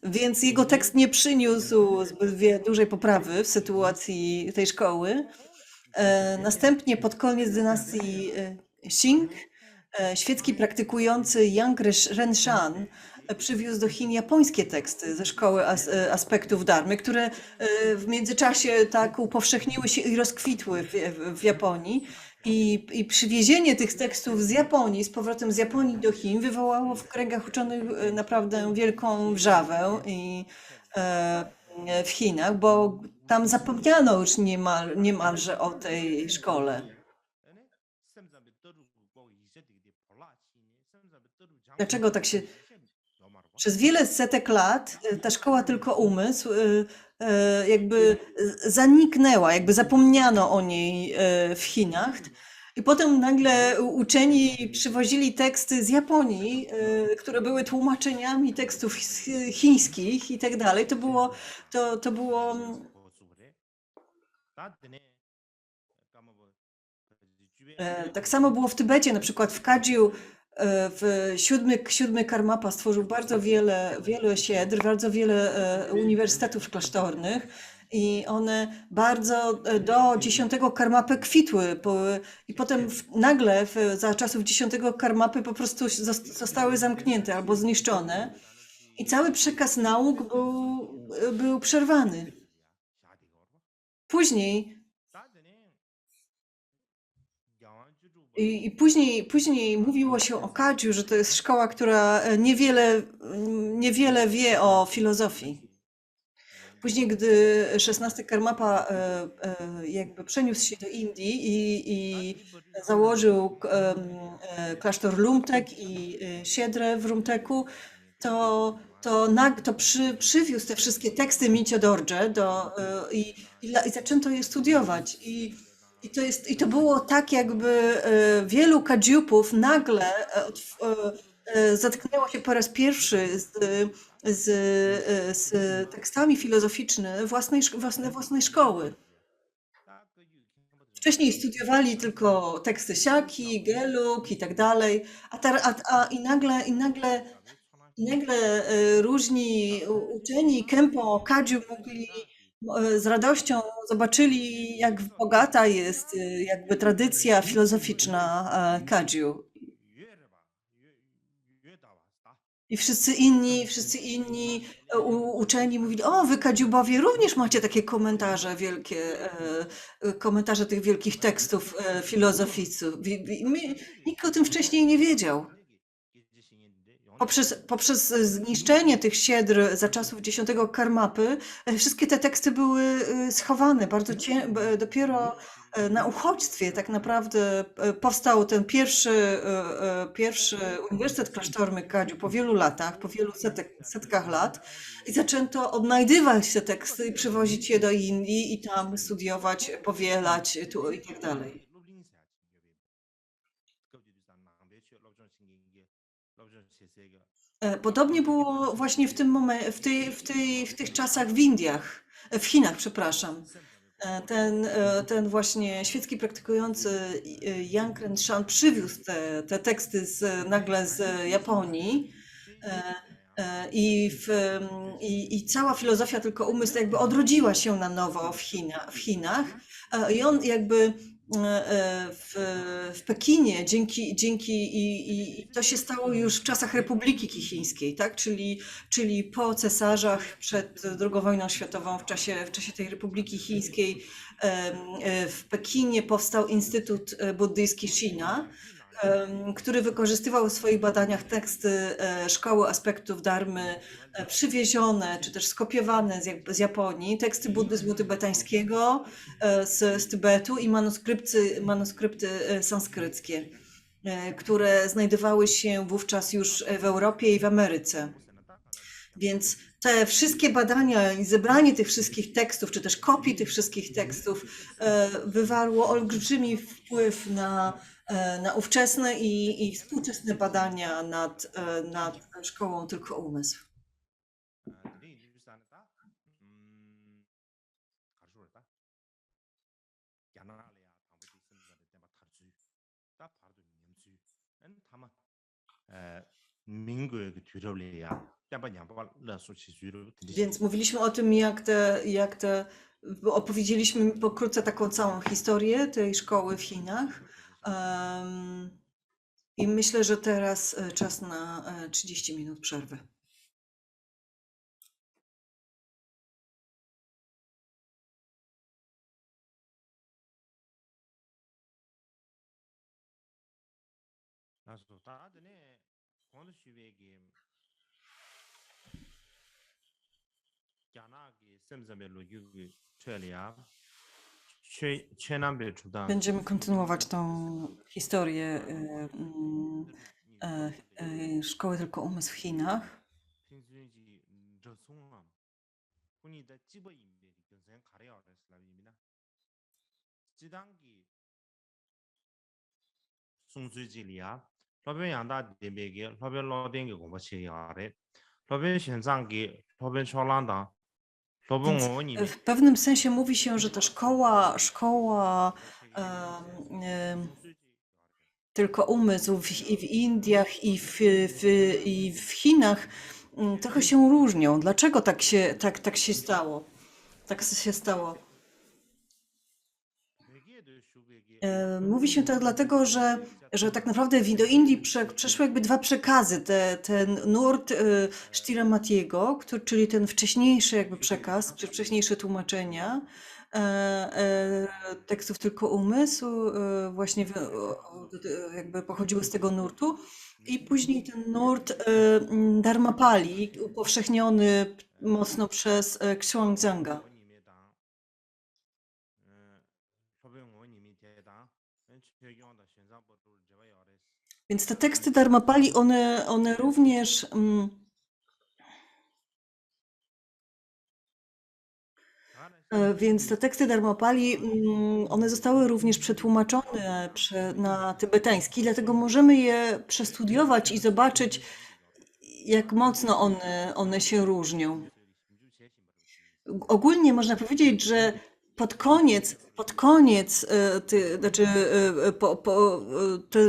Więc jego tekst nie przyniósł zbyt dużej poprawy w sytuacji tej szkoły. Następnie pod koniec dynastii Qing świecki praktykujący Yang Renshan przywiózł do Chin japońskie teksty ze szkoły aspektów dharmy, które w międzyczasie tak upowszechniły się i rozkwitły w Japonii. I przywiezienie tych tekstów z Japonii, z powrotem z Japonii do Chin, wywołało w kręgach uczonych naprawdę wielką wrzawę w Chinach, bo tam zapomniano już niemalże o tej szkole. Dlaczego tak się... Przez wiele setek lat ta szkoła tylko umysł jakby zaniknęła, jakby zapomniano o niej w Chinach. I potem nagle uczeni przywozili teksty z Japonii, które były tłumaczeniami tekstów chińskich i tak dalej. To było tak samo było w Tybecie, na przykład w Kadziu, w siódmy Karmapa stworzył bardzo wiele siedr, bardzo wiele uniwersytetów klasztornych i one bardzo do 10 Karmapy kwitły. I potem nagle za czasów 10 Karmapy po prostu zostały zamknięte albo zniszczone i cały przekaz nauk był przerwany. Później mówiło się o Kadziu, że to jest szkoła, która niewiele wie o filozofii. Później, gdy XVI Karmapa jakby przeniósł się do Indii i założył klasztor Lumtek i siedrę w Rumteku, to przywiózł te wszystkie teksty Micio Dorje i zaczęto je studiować. I to było tak, jakby wielu kadziupów nagle zatknęło się po raz pierwszy z tekstami filozoficznymi własnej szkoły. Wcześniej studiowali tylko teksty Siaki, Gelug i tak dalej, i nagle różni uczeni Kempo Kadziu mogli z radością zobaczyli, jak bogata jest jakby tradycja filozoficzna Kadziu. I wszyscy inni uczeni mówili, o, wy Kadziubowie również macie takie komentarze wielkie, komentarze tych wielkich tekstów filozoficznych. Nikt o tym wcześniej nie wiedział. Poprzez zniszczenie tych siedr za czasów 10 Karmapy, wszystkie te teksty były schowane. Dopiero na uchodźstwie tak naprawdę powstał ten pierwszy Uniwersytet Klasztorny Kadziu po wielu latach, po wielu setkach lat i zaczęto odnajdywać te teksty i przywozić je do Indii i tam studiować, powielać i tak dalej. Podobnie było właśnie w tym momencie, w tych czasach w Indiach, w Chinach, przepraszam. Ten właśnie świecki praktykujący Yang Renshan przywiózł te teksty nagle z Japonii i cała filozofia tylko umysł jakby odrodziła się na nowo w Chinach. I on jakby w Pekinie i to się stało już w czasach Republiki Chińskiej, tak? Czyli po cesarzach przed II wojną światową, w czasie tej Republiki Chińskiej w Pekinie powstał Instytut Buddyjski Shina, który wykorzystywał w swoich badaniach teksty Szkoły Aspektów Dharmy przywiezione czy też skopiowane z Japonii, teksty buddyzmu tybetańskiego z Tybetu i manuskrypty sanskryckie, które znajdowały się wówczas już w Europie i w Ameryce. Więc te wszystkie badania i zebranie tych wszystkich tekstów, czy też kopii tych wszystkich tekstów wywarło olbrzymi wpływ na ówczesne i współczesne badania nad szkołą tylko umysł. Więc mówiliśmy o tym, opowiedzieliśmy pokrótce taką całą historię tej szkoły w Chinach. I myślę, że teraz czas na 30 minut przerwy. Będziemy kontynuować tą historię szkoły Tylko Umysł w Chinach. Więc w pewnym sensie mówi się, że ta szkoła Tylko Umysł i w Indiach, i w Chinach trochę się różnią. Dlaczego tak się stało? Tak się stało. Mówi się tak dlatego, że tak naprawdę do Indii przeszły jakby dwa przekazy. Ten nurt Shtira Matiego, czyli ten wcześniejszy jakby przekaz, czy wcześniejsze tłumaczenia tekstów Tylko Umysł, właśnie jakby pochodziły z tego nurtu. I później ten nurt Dharmapali, upowszechniony mocno przez Xuanzanga. Więc te teksty Dharmapali, one również one zostały również przetłumaczone na tybetański, dlatego możemy je przestudiować i zobaczyć, jak mocno one się różnią. Ogólnie można powiedzieć, że pod koniec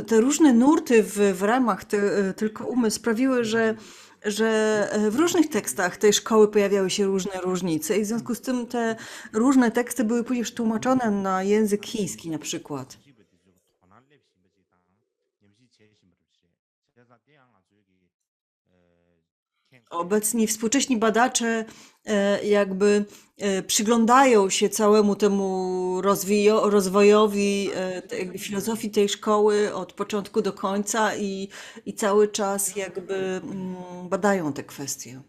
te różne nurty w ramach Tylko Umysł sprawiły, że w różnych tekstach tej szkoły pojawiały się różne różnice i w związku z tym te różne teksty były później przetłumaczone na język chiński na przykład. Obecnie współcześni badacze jakby przyglądają się całemu temu rozwojowi jakby filozofii tej szkoły od początku do końca i cały czas jakby badają te kwestie.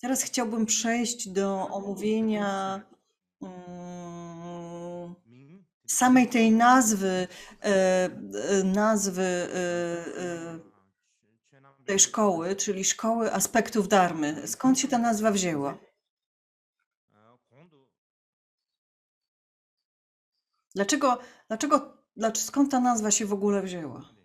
Teraz chciałbym przejść do omówienia samej tej nazwy tej szkoły, czyli Szkoły Aspektów Dharmy. Skąd się ta nazwa wzięła? Skąd ta nazwa się w ogóle wzięła?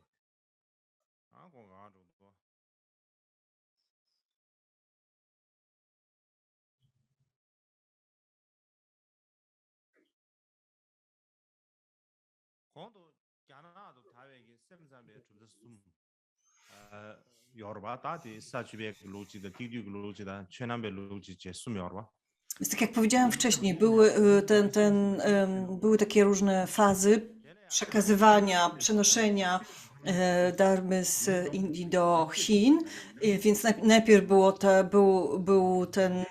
Więc tak jak powiedziałam wcześniej, były takie różne fazy przekazywania, przenoszenia dharmy z Indii do Chin. Więc najpierw był ten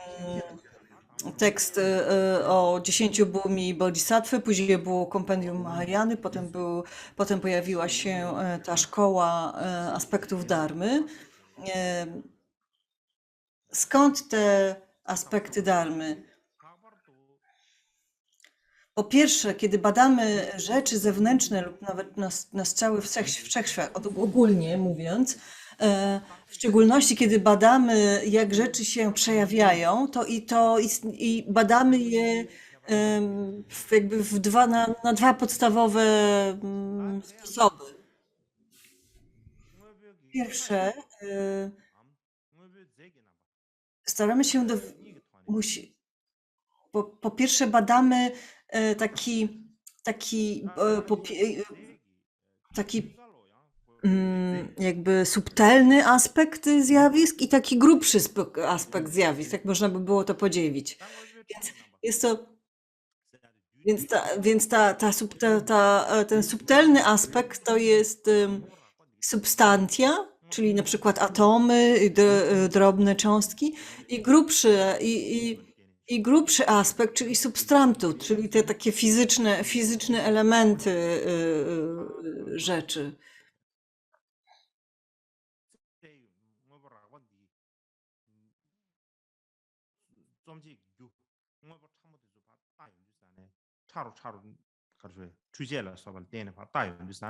tekst o 10 Bhumi Bodhisattwy, później było kompendium Mahayany, potem pojawiła się ta szkoła aspektów dharmy. Skąd te aspekty dharmy? Po pierwsze, kiedy badamy rzeczy zewnętrzne lub nawet nas cały wszechświat, ogólnie mówiąc, w szczególności kiedy badamy, jak rzeczy się przejawiają, i badamy je jakby na dwa podstawowe sposoby. Pierwsze, staramy się po pierwsze badamy taki jakby subtelny aspekt zjawisk i taki grubszy aspekt zjawisk, tak można by było to podzielić. Więc jest to, ten subtelny aspekt to jest substancja, czyli na przykład atomy, drobne cząstki i grubszy aspekt, czyli substrantu, czyli te takie fizyczne elementy rzeczy.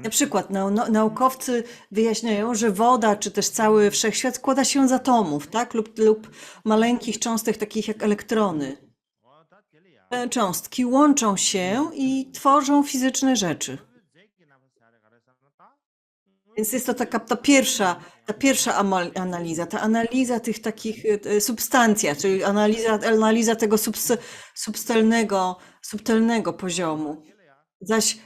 Na przykład naukowcy wyjaśniają, że woda czy też cały wszechświat składa się z atomów, tak? Lub maleńkich cząstek takich jak elektrony. Te cząstki łączą się i tworzą fizyczne rzeczy. Więc jest to ta pierwsza analiza, ta analiza tych takich substancji, czyli analiza tego subtelnego poziomu. Zaś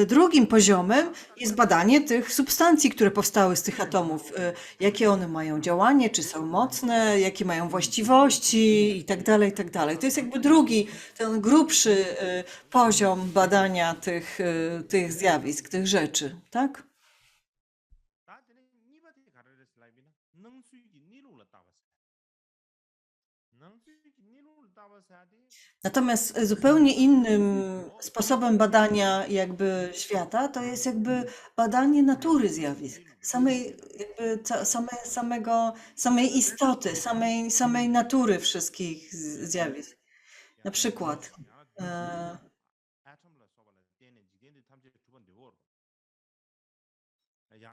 drugim poziomem jest badanie tych substancji, które powstały z tych atomów. Jakie one mają działanie, czy są mocne, jakie mają właściwości i tak dalej, i tak dalej. To jest jakby ten grubszy poziom badania tych zjawisk, tych rzeczy, tak? Natomiast zupełnie innym sposobem badania jakby świata to jest jakby badanie natury zjawisk, samej istoty, samej natury wszystkich zjawisk. Na przykład, e,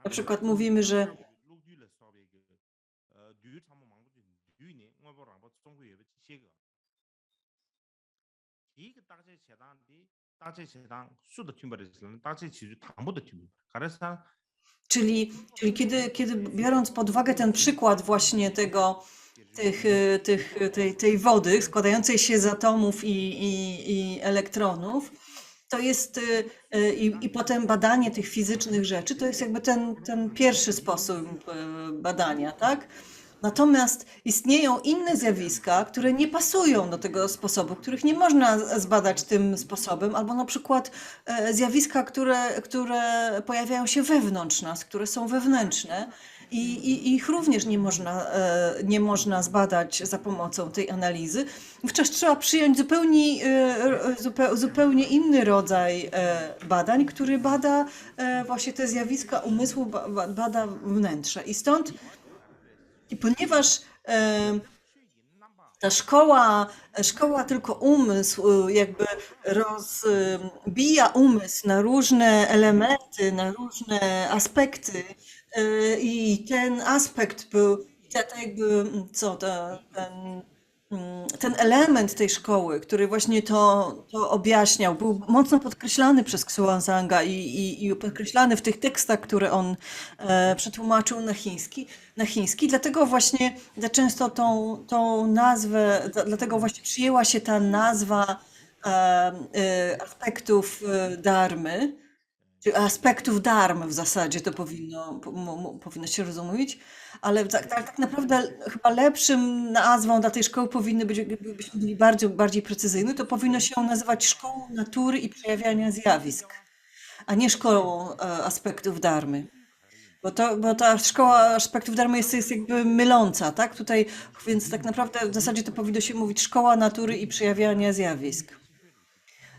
na przykład mówimy, że Czyli kiedy biorąc pod uwagę ten przykład właśnie tej wody składającej się z atomów i elektronów, to jest i potem badanie tych fizycznych rzeczy, to jest jakby ten pierwszy sposób badania, tak? Natomiast istnieją inne zjawiska, które nie pasują do tego sposobu, których nie można zbadać tym sposobem, albo na przykład zjawiska, które pojawiają się wewnątrz nas, które są wewnętrzne i ich również nie można zbadać za pomocą tej analizy. Wówczas trzeba przyjąć zupełnie inny rodzaj badań, który bada właśnie te zjawiska umysłu, bada wnętrze. I ponieważ ta szkoła tylko umysł jakby rozbija umysł na różne elementy, na różne aspekty i ten aspekt był, ten element tej szkoły, który właśnie to objaśniał, był mocno podkreślany przez Xuanzanga i podkreślany w tych tekstach, które on przetłumaczył na chiński. Dlatego właśnie za często tą nazwę, dlatego właśnie przyjęła się ta nazwa aspektów dharmy, czy aspektów dharmy w zasadzie to powinno się rozumieć, ale tak naprawdę chyba lepszym nazwą dla tej szkoły powinny być, gdybyśmy byli bardziej precyzyjni, to powinno się nazywać szkołą natury i przejawiania zjawisk, a nie szkołą aspektów dharmy. Bo ta szkoła aspektów dharmy jest jakby myląca, tak? Tutaj, więc tak naprawdę w zasadzie to powinno się mówić szkoła natury i przejawiania zjawisk.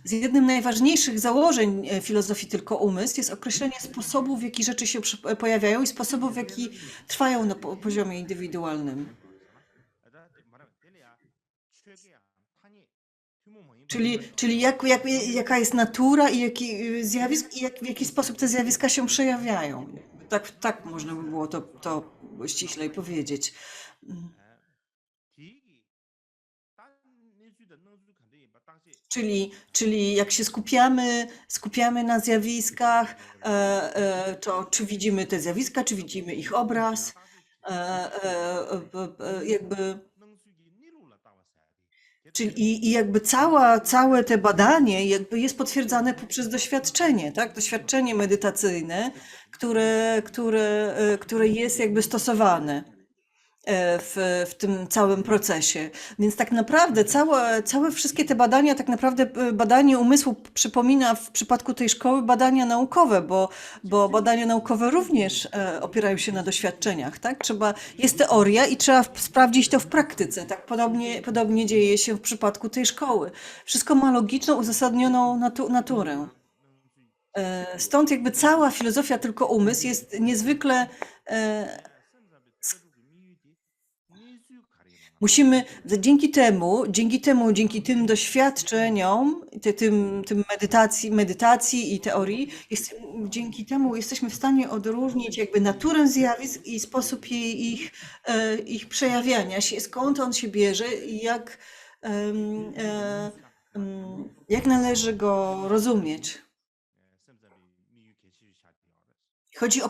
Z jednym z najważniejszych założeń filozofii tylko umysł jest określenie sposobów, w jaki rzeczy się pojawiają i sposobów, w jaki trwają na poziomie indywidualnym. Czyli jaka jest natura i jaki zjawisk i w jaki sposób te zjawiska się przejawiają. Tak można by było to ściślej powiedzieć. Czyli jak się skupiamy na zjawiskach, to czy widzimy te zjawiska, czy widzimy ich obraz, jakby Czyli jakby całe te badanie jakby jest potwierdzane poprzez doświadczenie, tak? Doświadczenie medytacyjne, które jest jakby stosowane w tym całym procesie. Więc tak naprawdę całe wszystkie te badania, tak naprawdę badanie umysłu przypomina w przypadku tej szkoły badania naukowe, bo badania naukowe również opierają się na doświadczeniach, tak? Jest teoria i trzeba sprawdzić to w praktyce. Tak podobnie dzieje się w przypadku tej szkoły. Wszystko ma logiczną, uzasadnioną naturę. Stąd jakby cała filozofia tylko umysł jest niezwykle musimy dzięki tym doświadczeniom, tym medytacji i teorii, dzięki temu jesteśmy w stanie odróżnić jakby naturę zjawisk i sposób ich przejawiania się, skąd on się bierze i jak należy go rozumieć. Chodzi o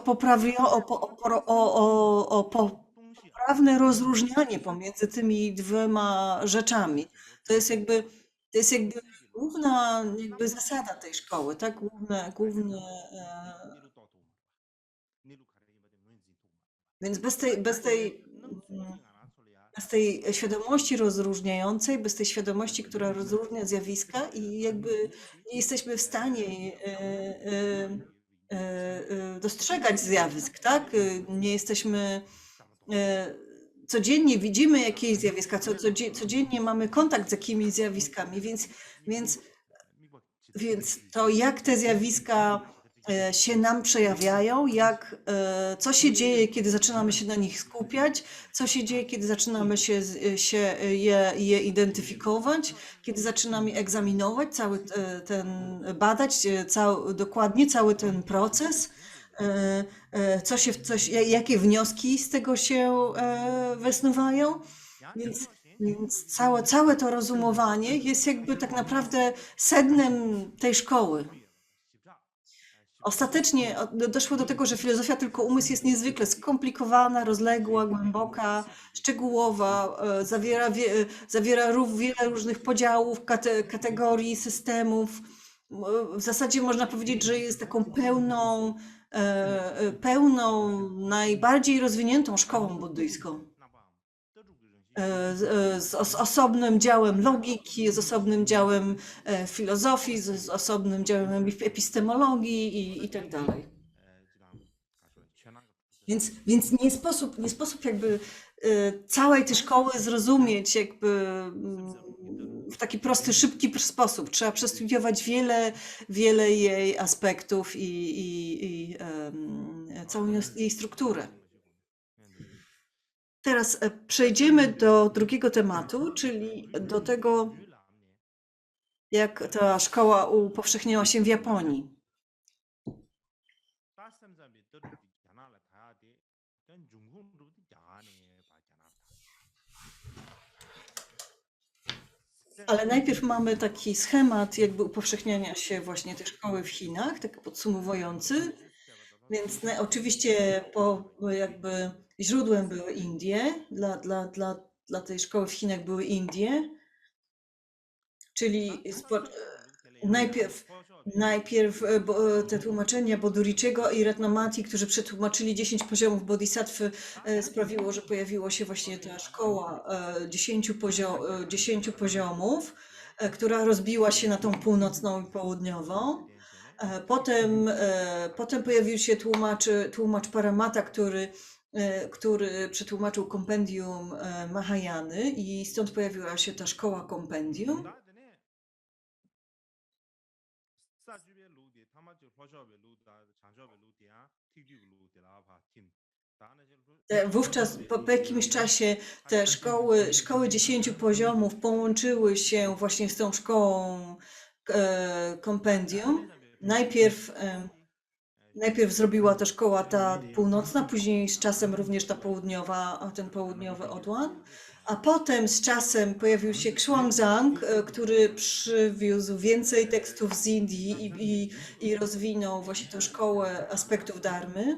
poprawne rozróżnianie pomiędzy tymi dwiema rzeczami. To jest jakby, to jest jakby główna jakby zasada tej szkoły, tak? Więc bez tej świadomości rozróżniającej, bez tej świadomości, która rozróżnia zjawiska i jakby nie jesteśmy w stanie dostrzegać zjawisk, tak? Nie jesteśmy codziennie widzimy jakieś zjawiska, codziennie mamy kontakt z jakimiś zjawiskami, więc to jak te zjawiska się nam przejawiają, co się dzieje, kiedy zaczynamy się na nich skupiać, co się dzieje, kiedy zaczynamy je identyfikować, kiedy zaczynamy egzaminować, badać dokładnie cały ten proces, jakie wnioski z tego się wysnuwają. Więc całe to rozumowanie jest jakby tak naprawdę sednem tej szkoły. Ostatecznie doszło do tego, że filozofia tylko umysł jest niezwykle skomplikowana, rozległa, głęboka, szczegółowa, zawiera wiele różnych podziałów, kategorii, systemów. W zasadzie można powiedzieć, że jest taką pełną, najbardziej rozwiniętą szkołą buddyjską. Z osobnym działem logiki, z osobnym działem filozofii, z osobnym działem epistemologii i tak dalej. Więc nie sposób jakby całej tej szkoły zrozumieć jakby w taki prosty, szybki sposób. Trzeba przestudiować wiele jej aspektów i całą jej strukturę. Teraz przejdziemy do drugiego tematu, czyli do tego, jak ta szkoła upowszechniała się w Japonii. Ale najpierw mamy taki schemat jakby upowszechniania się właśnie tej szkoły w Chinach, tak podsumowujący. Więc oczywiście jakby źródłem były Indie, dla tej szkoły w Chinach były Indie, czyli najpierw te tłumaczenia Boduriczego i Ratnamati, którzy przetłumaczyli 10 poziomów bodhisattwy, sprawiło, że pojawiła się właśnie ta szkoła 10 poziomów, która rozbiła się na tą północną i południową. Potem pojawił się tłumacz Paramata, który przetłumaczył kompendium Mahajany i stąd pojawiła się ta szkoła kompendium. Wówczas po jakimś czasie te szkoły 10 poziomów połączyły się właśnie z tą szkołą kompendium. Najpierw zrobiła to szkoła ta północna, później z czasem również ta południowa, ten południowy odłam. A potem z czasem pojawił się Xuanzang, który przywiózł więcej tekstów z Indii i rozwinął właśnie tę szkołę aspektów dharmy.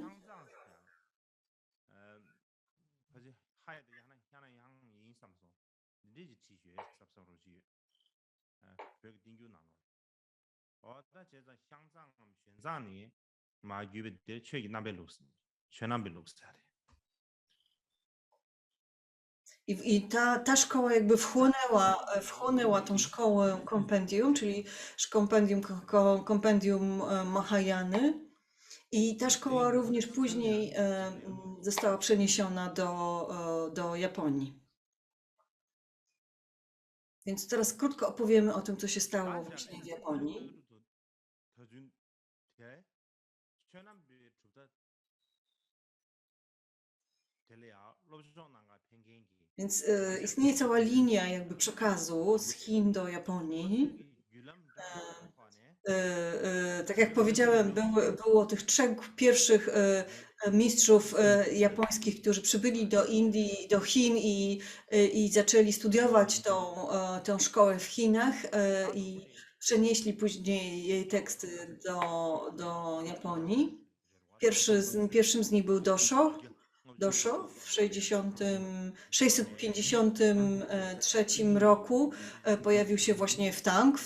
I ta szkoła jakby wchłonęła tą szkołę kompendium, czyli kompendium Mahayany. I ta szkoła również później została przeniesiona do Japonii. Więc teraz krótko opowiemy o tym, co się stało właśnie w Japonii. Więc istnieje cała linia jakby przekazu z Chin do Japonii. Tak jak powiedziałem, było tych 3 pierwszych mistrzów japońskich, którzy przybyli do Indii, do Chin i zaczęli studiować tą szkołę w Chinach i przenieśli później jej teksty do Japonii. Pierwszym z nich był Dosho w 653 roku pojawił się właśnie w Tang,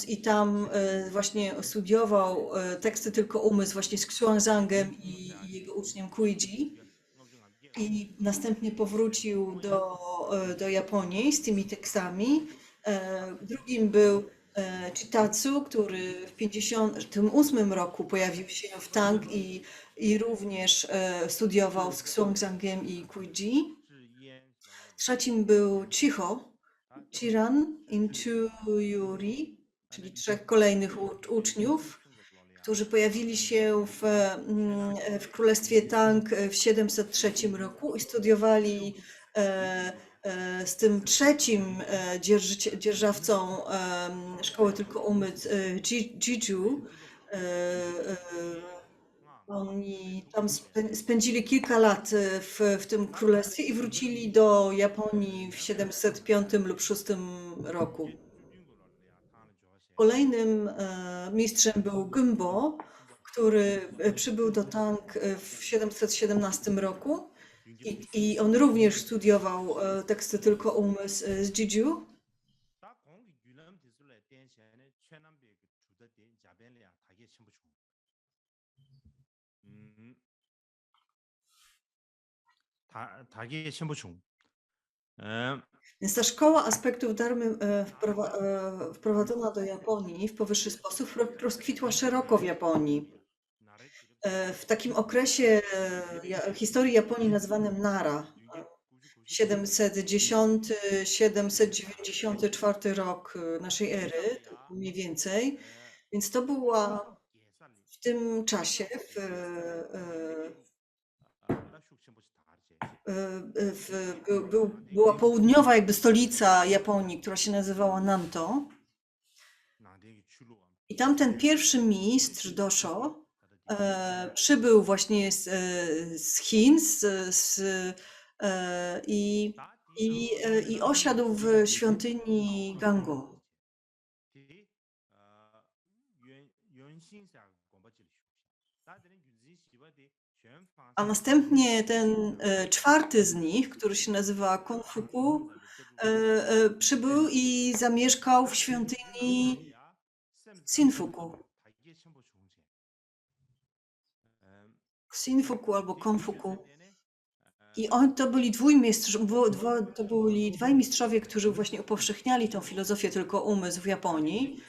i tam właśnie studiował teksty tylko umysł właśnie z Xuanzangem i jego uczniem Kuiji. I następnie powrócił do Japonii z tymi tekstami. Drugim był Chitatsu, który w 1958 roku pojawił się w Tang i również studiował z Xuanzangiem i Kuiji. Trzecim był Chiran Inchuyuri, czyli 3 kolejnych uczniów, którzy pojawili się w Królestwie Tang w 703 roku i studiowali z tym trzecim dzierżawcą szkoły tylko umysł Jiju. Oni tam spędzili kilka lat w tym królestwie i wrócili do Japonii w 705 lub 6 roku. Kolejnym mistrzem był Gumbo, który przybył do Tang w 717 roku i on również studiował teksty tylko umysł z Jiju. Więc ta szkoła aspektów dharmy wprowadzona do Japonii w powyższy sposób rozkwitła szeroko w Japonii. W takim okresie historii Japonii nazwanym Nara, 710-794 rok naszej ery, mniej więcej. Więc to była w tym czasie była południowa jakby stolica Japonii, która się nazywała Nanto. I tamten pierwszy mistrz Dosho przybył właśnie z Chin i osiadł w świątyni Gango. A następnie ten 4 z nich, który się nazywa Konfuku, przybył i zamieszkał w świątyni Shinfuku albo Konfuku. I to byli dwaj mistrzowie, którzy właśnie upowszechniali tą filozofię tylko umysł w Japonii.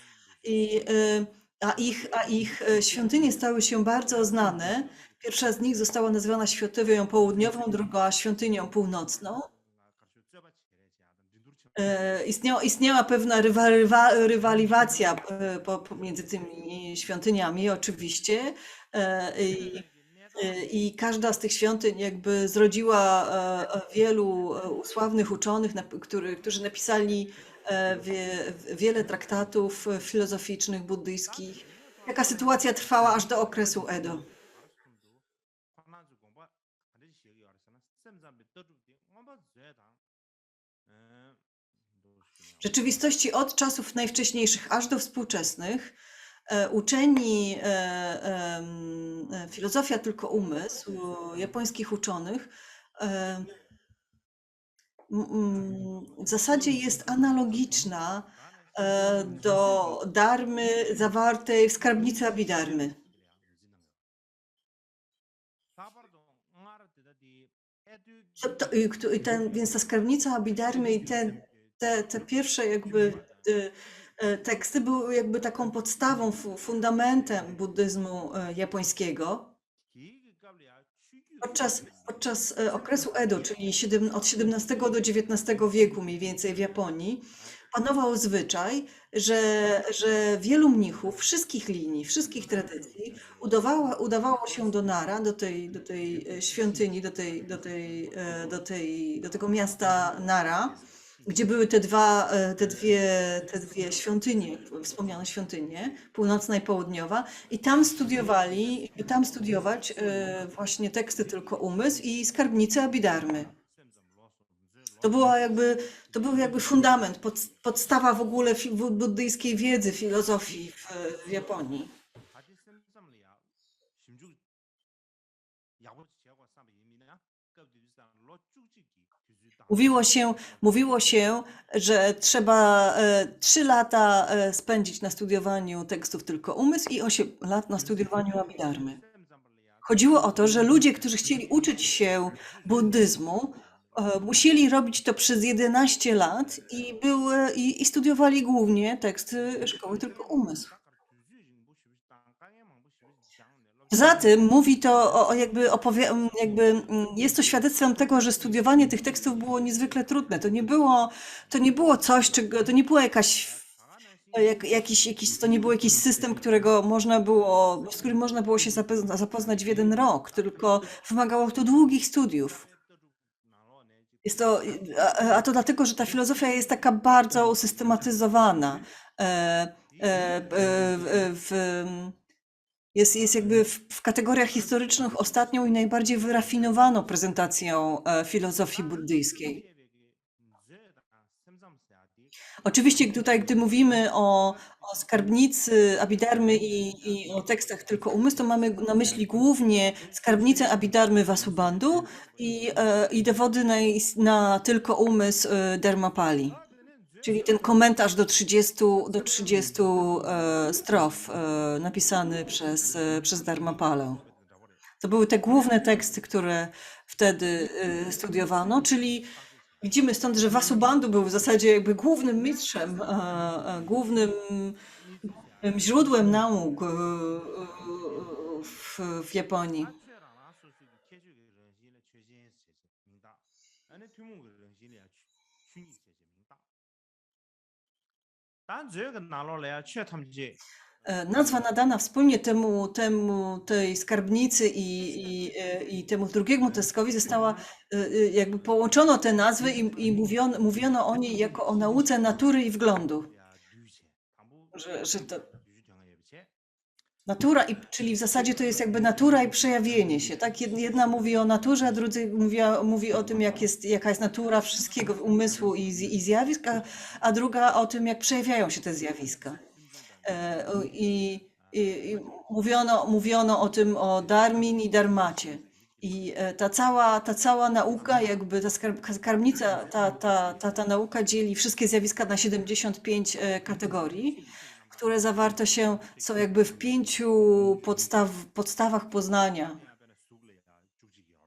A ich świątynie stały się bardzo znane. Pierwsza z nich została nazwana świątynią południową, druga świątynią północną. Istniała pewna rywalizacja pomiędzy tymi świątyniami oczywiście i każda z tych świątyń jakby zrodziła wielu sławnych uczonych, którzy napisali wiele traktatów filozoficznych, buddyjskich. Taka sytuacja trwała aż do okresu Edo. W rzeczywistości od czasów najwcześniejszych aż do współczesnych uczeni filozofia tylko umysł japońskich uczonych w zasadzie jest analogiczna do darmy zawartej w skarbnicy Abhidharmy. Więc ta skarbnica Abhidharmy i te pierwsze jakby teksty były jakby taką podstawą, fundamentem buddyzmu japońskiego. Podczas okresu Edo, czyli od XVII do XIX wieku mniej więcej w Japonii, panował zwyczaj, że wielu mnichów wszystkich linii, wszystkich tradycji udawało się do Nara, do tej świątyni, do tego miasta Nara, gdzie były te dwie świątynie, wspomniane świątynie, północna i południowa, i tam studiować właśnie teksty Tylko Umysł i skarbnicę Abhidharmy. To był jakby fundament, podstawa w ogóle buddyjskiej wiedzy, filozofii w Japonii. Mówiło się, że trzeba 3 lata spędzić na studiowaniu tekstów Tylko Umysł i 8 lat na studiowaniu Abhidharmy. Chodziło o to, że ludzie, którzy chcieli uczyć się buddyzmu, musieli robić to przez 11 lat i studiowali głównie teksty Szkoły Tylko Umysł. Poza tym mówi to jest to świadectwem tego, że studiowanie tych tekstów było niezwykle trudne. To nie było coś, to nie było to nie był jakiś system, z którym można było się zapoznać w 1 rok, tylko wymagało to długich studiów. A to dlatego, że ta filozofia jest taka bardzo usystematyzowana. Jest jakby w kategoriach historycznych ostatnią i najbardziej wyrafinowaną prezentacją filozofii buddyjskiej. Oczywiście tutaj, gdy mówimy o skarbnicy Abhidharmy i o tekstach Tylko Umysł, to mamy na myśli głównie skarbnicę Abhidharmy Vasubandhu i dowody na Tylko Umysł Dharmapali, czyli ten komentarz do 30 strof napisany przez Dharmapalę. To były te główne teksty, które wtedy studiowano, czyli widzimy stąd, że Vasubandhu był w zasadzie jakby głównym mistrzem, głównym źródłem nauk w Japonii. Nazwa nadana wspólnie tej skarbnicy i temu drugiemu teskowi została, jakby połączono te nazwy i mówiono o niej jako o nauce natury i wglądu. Że to natura, czyli w zasadzie to jest jakby natura i przejawienie się. Tak? Jedna mówi o naturze, a druga mówi o tym, jaka jest natura wszystkiego umysłu i zjawisk, a druga o tym, jak przejawiają się te zjawiska. I mówiono o tym, o Dharmin i Dharmacie. I ta cała nauka, jakby ta skarbnica, ta nauka dzieli wszystkie zjawiska na 75 kategorii, które zawarte są jakby w 5 podstawach poznania.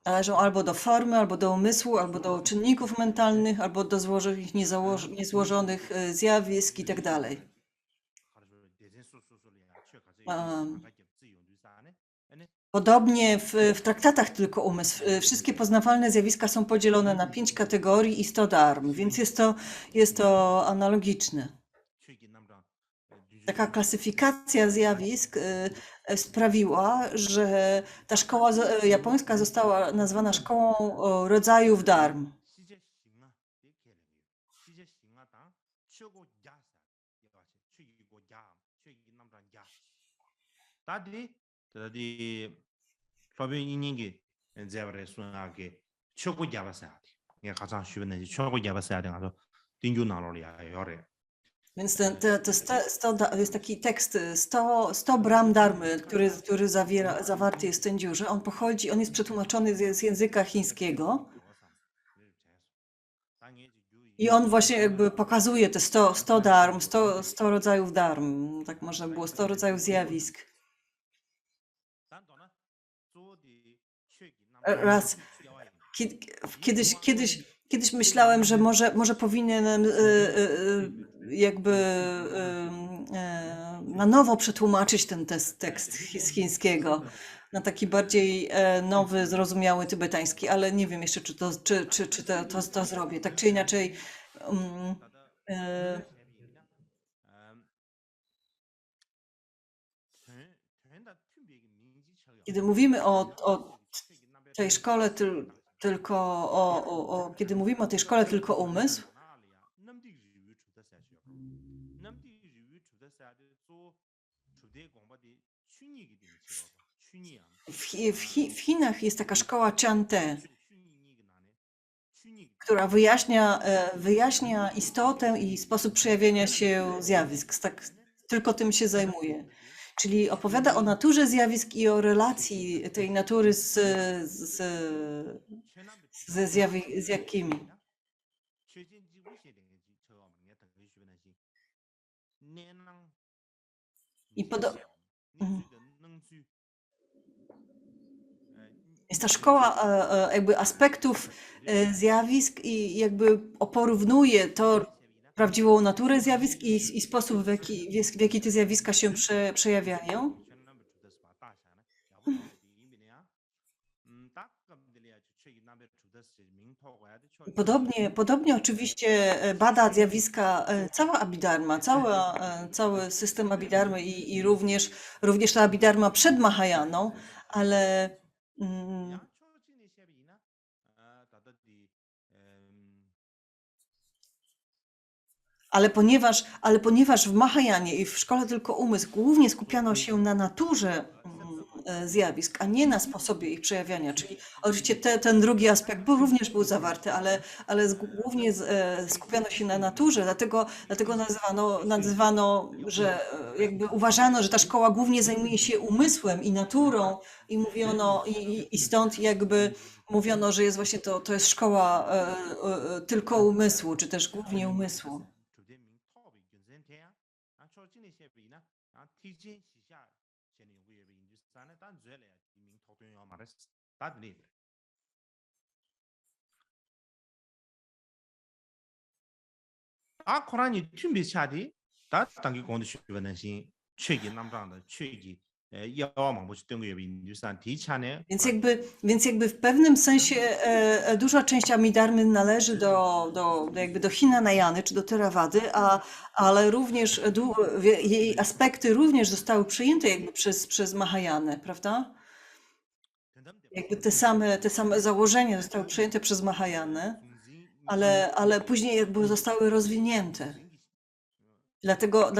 Należą albo do formy, albo do umysłu, albo do czynników mentalnych, albo do złożonych, niezłożonych zjawisk i tak dalej. Podobnie w traktatach Tylko Umysł wszystkie poznawalne zjawiska są podzielone na 5 kategorii i 100 dharm, więc jest to analogiczne. Taka klasyfikacja zjawisk sprawiła, że ta szkoła japońska została nazwana szkołą rodzajów dharm. Więc jest taki tekst 100 bram dharmy, który zawarty jest w tym dziurze. On jest przetłumaczony z języka chińskiego. I on właśnie jakby pokazuje te 100 darm, 100 rodzajów darm, tak można było, 100 rodzajów zjawisk. Raz, kiedyś myślałem, że może powinienem jakby na nowo przetłumaczyć ten tekst z chińskiego na taki bardziej nowy, zrozumiały tybetański, ale nie wiem jeszcze, czy to zrobię. Tak czy inaczej, e, kiedy mówimy o tej szkole kiedy mówimy o tej szkole tylko umysł, w Chinach jest taka szkoła Chan-Te, która wyjaśnia istotę i sposób przejawienia się zjawisk. Tak, tylko tym się zajmuje. Czyli opowiada o naturze zjawisk i o relacji tej natury z jakimi. I Mhm. Jest ta szkoła jakby aspektów zjawisk i jakby porównuje to prawdziwą naturę zjawisk i sposób, w jaki te zjawiska się przejawiają. Podobnie oczywiście bada zjawiska cała Abhidharma, cały system Abhidharmy i również ta Abhidharma przed Mahajaną, ale mm, ale ponieważ w Mahajanie i w szkole tylko umysł głównie skupiano się na naturze zjawisk, a nie na sposobie ich przejawiania, czyli oczywiście ten drugi aspekt również był zawarty, ale głównie skupiano się na naturze, dlatego nazywano, że jakby uważano, że ta szkoła głównie zajmuje się umysłem i naturą i mówiono, i stąd jakby mówiono, że jest właśnie to jest szkoła tylko umysłu, czy też głównie umysłu. 아, 코란이 튠비 차디 다 당기 공도 주변에 최기 남자한테 최기 야와만 보시 뜬거 여비 인두산 디차네 Więc jakby w pewnym sensie duża część Amidharmy należy jakby do Hinayany czy do Theravady, ale również jej aspekty również zostały przyjęte jakby przez Mahajanę, prawda? Jakby te same założenia zostały przyjęte przez Mahajanę, ale później jakby zostały rozwinięte. Dlatego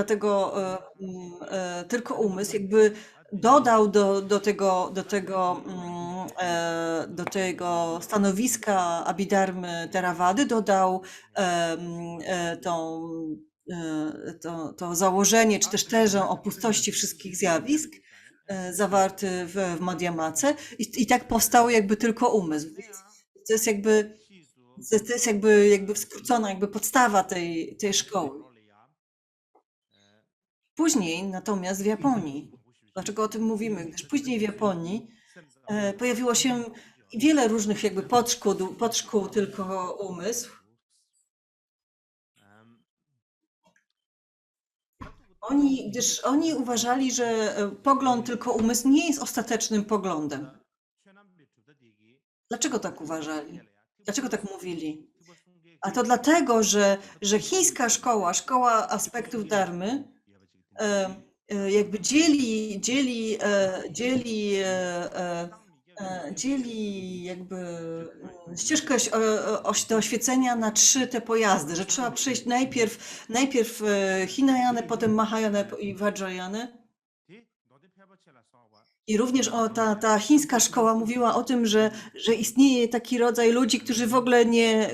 tylko umysł jakby dodał do tego stanowiska Abhidharmy Theravady, dodał to założenie, czy też tezę o pustości wszystkich zjawisk zawarty w Madhyamace i tak powstał jakby tylko umysł. Więc to jest jakby skrócona jakby podstawa tej szkoły. Później natomiast w Japonii, dlaczego o tym mówimy? Gdyż później w Japonii pojawiło się wiele różnych jakby podszkół tylko umysł. Gdyż oni uważali, że pogląd tylko umysł nie jest ostatecznym poglądem. Dlaczego tak uważali? Dlaczego tak mówili? A to dlatego, że chińska szkoła aspektów dharmy jakby dzieli jakby ścieżkę do oświecenia na 3 te pojazdy, że trzeba przejść najpierw Hinayanę, potem Mahayanę i Vajrayanę. I również ta chińska szkoła mówiła o tym, że istnieje taki rodzaj ludzi, którzy w ogóle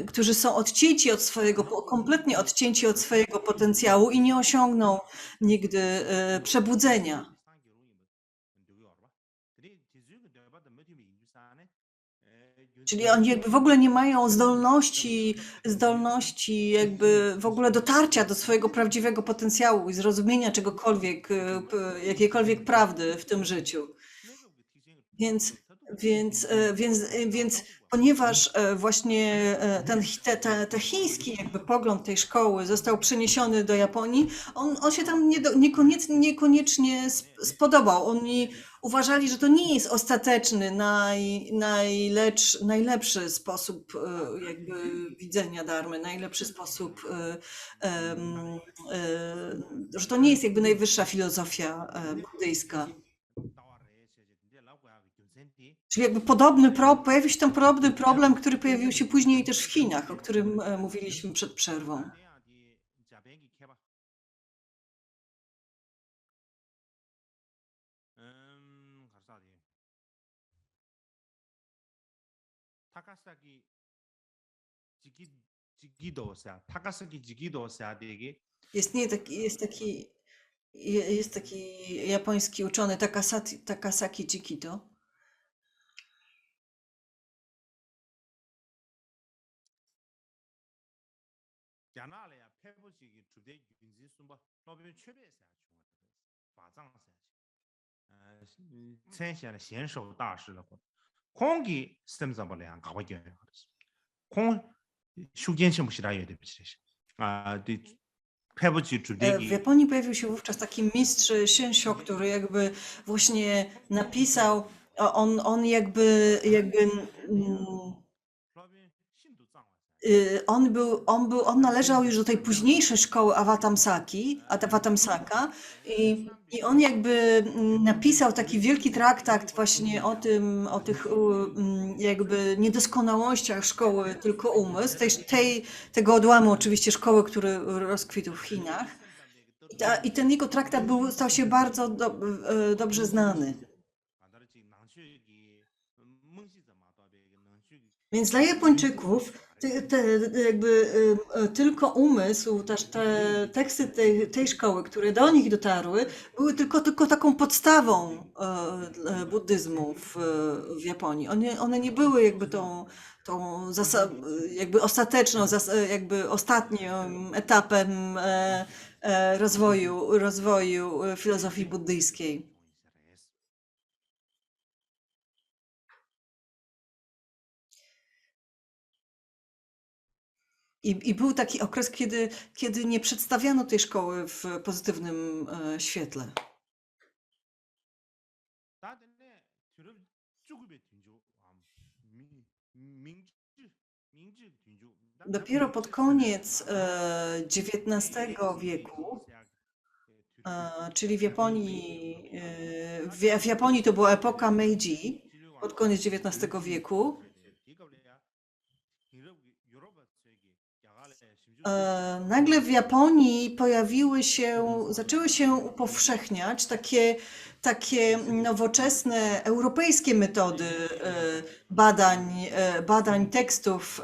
którzy są kompletnie odcięci od swojego potencjału i nie osiągną nigdy przebudzenia. Czyli oni jakby w ogóle nie mają zdolności jakby w ogóle dotarcia do swojego prawdziwego potencjału i zrozumienia czegokolwiek, jakiejkolwiek prawdy w tym życiu. Więc, więc ponieważ właśnie ten chiński jakby pogląd tej szkoły został przeniesiony do Japonii, on się tam niekoniecznie spodobał. Oni uważali, że to nie jest ostateczny, najlepszy sposób jakby widzenia dharmy, najlepszy sposób, że to nie jest jakby najwyższa filozofia buddyjska. Czyli jakby pojawił się tam podobny problem, który pojawił się później też w Chinach, o którym mówiliśmy przed przerwą. Jest taki japoński uczony Takasaki Jikito. W Japonii pojawił się wówczas taki mistrz Shensho, który jakby właśnie napisał, on jakby on należał już do tej późniejszej szkoły Avatamsaka i on jakby napisał taki wielki traktat właśnie o tych jakby niedoskonałościach szkoły tylko umysł, tego odłamu oczywiście szkoły, który rozkwitł w Chinach. I ten jego traktat stał się bardzo dobrze znany. Więc dla Japończyków jakby tylko umysł, też te teksty tej szkoły, które do nich dotarły, były tylko taką podstawą buddyzmu w Japonii. One nie były jakby jakby jakby ostatnim etapem rozwoju filozofii buddyjskiej. I był taki okres, kiedy nie przedstawiano tej szkoły w pozytywnym świetle. Dopiero pod koniec XIX wieku, czyli w Japonii to była epoka Meiji, pod koniec XIX wieku, nagle w Japonii zaczęły się upowszechniać takie nowoczesne europejskie metody badań tekstów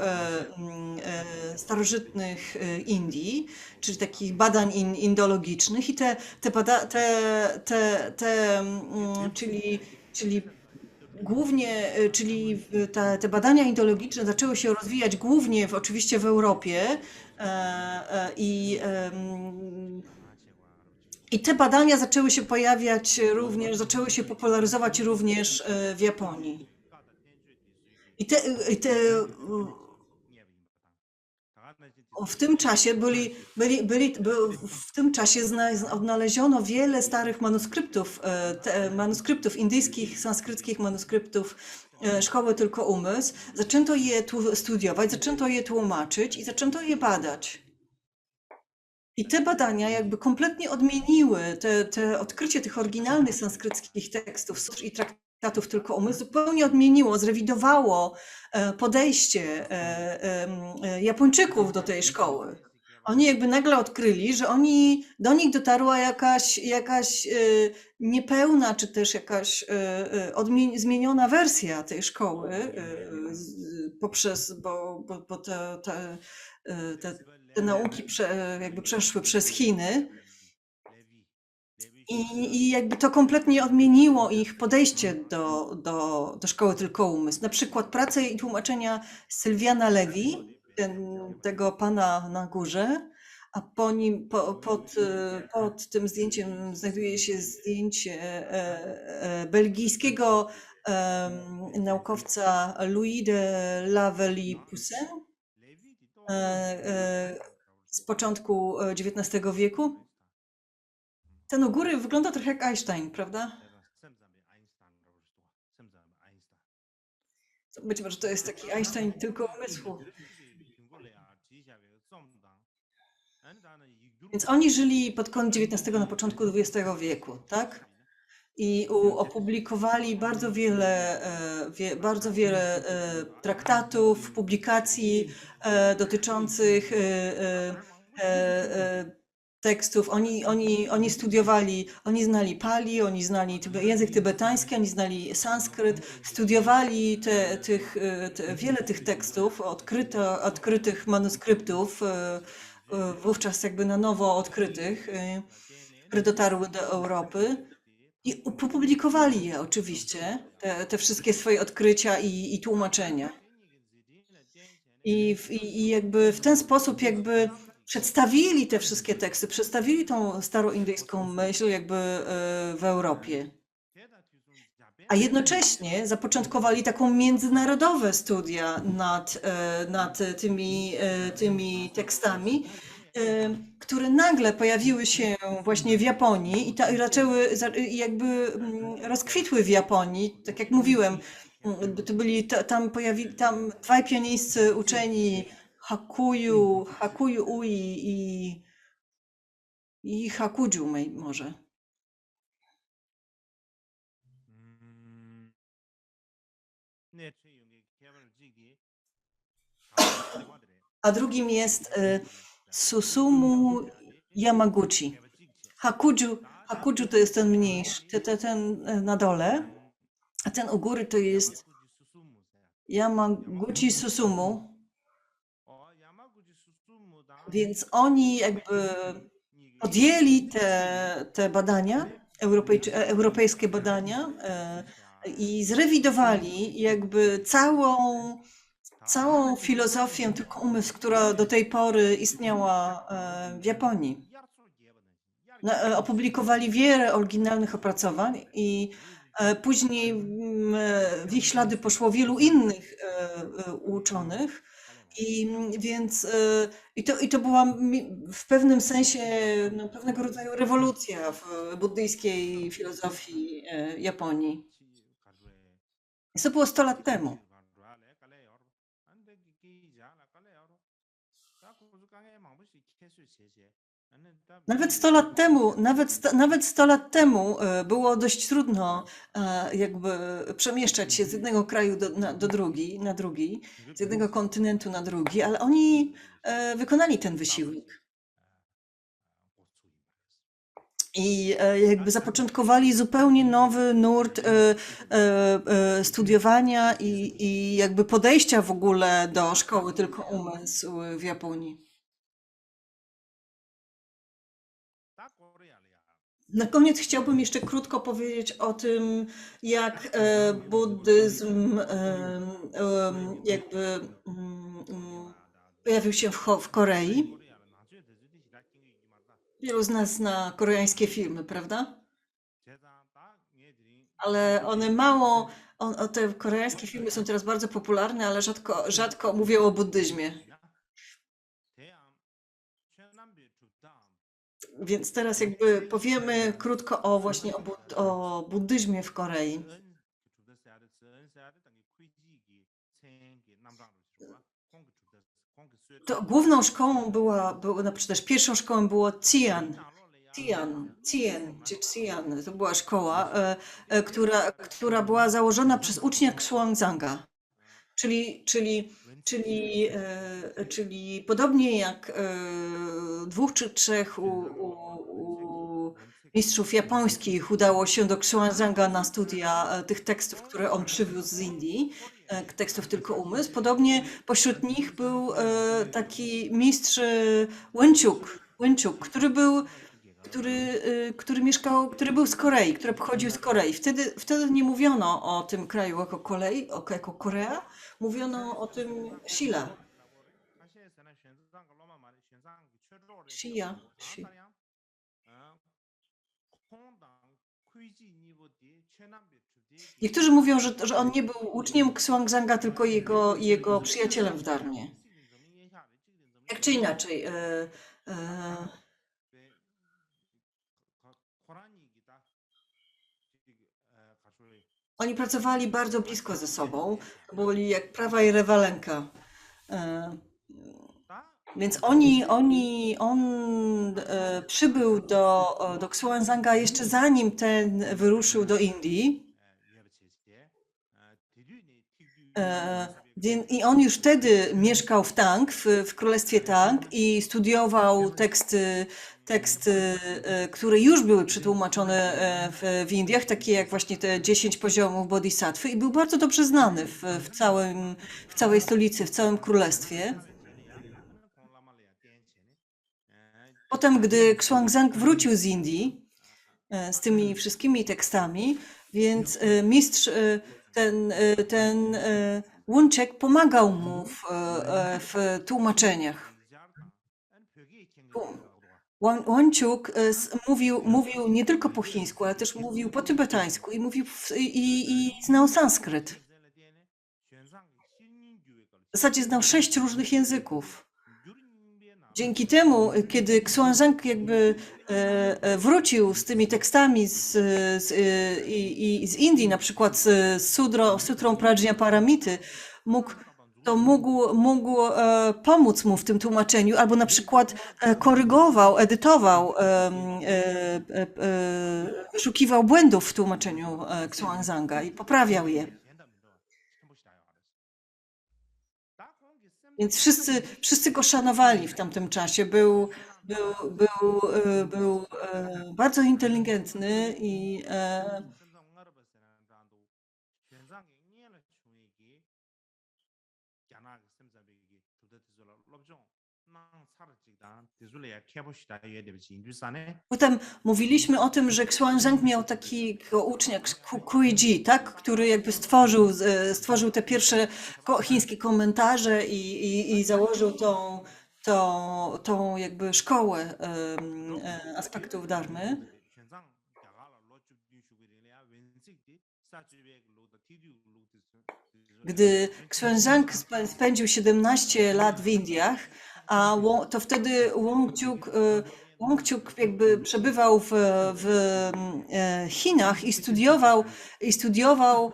starożytnych Indii, czyli takich badań indologicznych i czyli głównie, te badania indologiczne zaczęły się rozwijać głównie oczywiście w Europie i te badania zaczęły się pojawiać również, zaczęły się popularyzować również w Japonii. W tym czasie odnaleziono wiele starych manuskryptów indyjskich, sanskryckich manuskryptów szkoły tylko umysł. Zaczęto je studiować, zaczęto je tłumaczyć i zaczęto je badać. I te badania jakby kompletnie odmieniły odkrycie tych oryginalnych sanskryckich tekstów i traktatów tylko umysł, zupełnie odmieniło, zrewidowało podejście Japończyków do tej szkoły. Oni jakby nagle odkryli, że do nich dotarła jakaś niepełna, czy też jakaś zmieniona wersja tej szkoły, bo te nauki jakby przeszły przez Chiny. I jakby to kompletnie odmieniło ich podejście do szkoły tylko umysł. Na przykład prace i tłumaczenia Sylwiana Lewi, tego pana na górze, a po nim, pod tym zdjęciem znajduje się zdjęcie belgijskiego naukowca Louis de Lavellie-Poussin z początku XIX wieku. Ten u góry wygląda trochę jak Einstein, prawda? Być może to jest taki Einstein tylko umysłu. Więc oni żyli pod koniec XIX, na początku XX wieku, tak? I opublikowali bardzo wiele traktatów, publikacji dotyczących tekstów. Oni studiowali, oni znali Pali, oni znali język tybetański, oni znali sanskryt, studiowali wiele tych tekstów, odkrytych manuskryptów, wówczas jakby na nowo odkrytych, które dotarły do Europy. I opublikowali je oczywiście, te wszystkie swoje odkrycia i tłumaczenia. I jakby w ten sposób jakby przedstawili te wszystkie teksty, przedstawili tą staroindyjską myśl jakby w Europie. A jednocześnie zapoczątkowali taką międzynarodowe studia nad tymi tekstami, które nagle pojawiły się właśnie w Japonii i jakby rozkwitły w Japonii, tak jak mówiłem. To byli tam dwaj pianisty uczeni Hakuyu Ui i Hakuju może. A drugim jest Susumu Yamaguchi. Hakuju to jest ten mniejszy, ten na dole, a ten u góry to jest Yamaguchi Susumu. Więc oni jakby podjęli te badania, europejskie badania i zrewidowali jakby całą filozofię tylko umysł, która do tej pory istniała w Japonii. Opublikowali wiele oryginalnych opracowań i później w ich ślady poszło wielu innych uczonych. I to była w pewnym sensie pewnego rodzaju rewolucja w buddyjskiej filozofii Japonii. I to było 100 lat temu. Nawet 100 lat temu było dość trudno jakby przemieszczać się z jednego kraju na drugi, z jednego kontynentu na drugi, ale oni wykonali ten wysiłek. I jakby zapoczątkowali zupełnie nowy nurt studiowania i jakby podejścia w ogóle do szkoły tylko umysł w Japonii. Na koniec chciałbym jeszcze krótko powiedzieć o tym, jak buddyzm jakby pojawił się w Korei. Wielu z nas zna koreańskie filmy, prawda? Ale te koreańskie filmy są teraz bardzo popularne, ale rzadko mówią o buddyzmie. Więc teraz jakby powiemy krótko właśnie o buddyzmie w Korei. To główną szkołą czy też pierwszą szkołą było Cian. To była szkoła, która była założona przez ucznia Xuanzanga. Czyli podobnie jak 2 czy 3 mistrzów japońskich udało się do Xuanzanga na studia tych tekstów, które on przywiózł z Indii, tekstów tylko umysł. Podobnie pośród nich był taki mistrz Węciuk, który był z Korei, który pochodził z Korei. Wtedy nie mówiono o tym kraju jako Korea, mówiono o tym Shilla. Shia. Niektórzy mówią, że on nie był uczniem Xuanzanga, tylko jego przyjacielem w Dharmie. Jak czy inaczej, oni pracowali bardzo blisko ze sobą, byli jak prawa i lewa ręka. Więc on przybył do Xuanzanga jeszcze zanim ten wyruszył do Indii. I on już wtedy mieszkał w Tang, w królestwie Tang i studiował teksty, które już były przetłumaczone w Indiach, takie jak właśnie te 10 poziomów Bodhisattwy i był bardzo dobrze znany w całej stolicy, w całym królestwie. Potem, gdy Xuanzang wrócił z Indii z tymi wszystkimi tekstami, więc mistrz ten Łączek pomagał mu w tłumaczeniach. Łączuk mówił nie tylko po chińsku, ale też mówił po tybetańsku i znał sanskryt. W zasadzie znał 6 różnych języków. Dzięki temu, kiedy Xuanzang jakby wrócił z tymi tekstami z Indii, na przykład z sutrą Prajnaparamity, mógł pomóc mu w tym tłumaczeniu, albo na przykład korygował, edytował, wyszukiwał błędów w tłumaczeniu Xuanzanga i poprawiał je. Więc wszyscy go szanowali w tamtym czasie. Był bardzo inteligentny i potem mówiliśmy o tym, że Xuanzang miał takiego ucznia Kuiji, tak? Który jakby stworzył te pierwsze chińskie komentarze i założył tą jakby szkołę aspektów dharmy. Gdy Xuanzang spędził 17 lat w Indiach, to wtedy Łączuk jakby przebywał w Chinach i studiował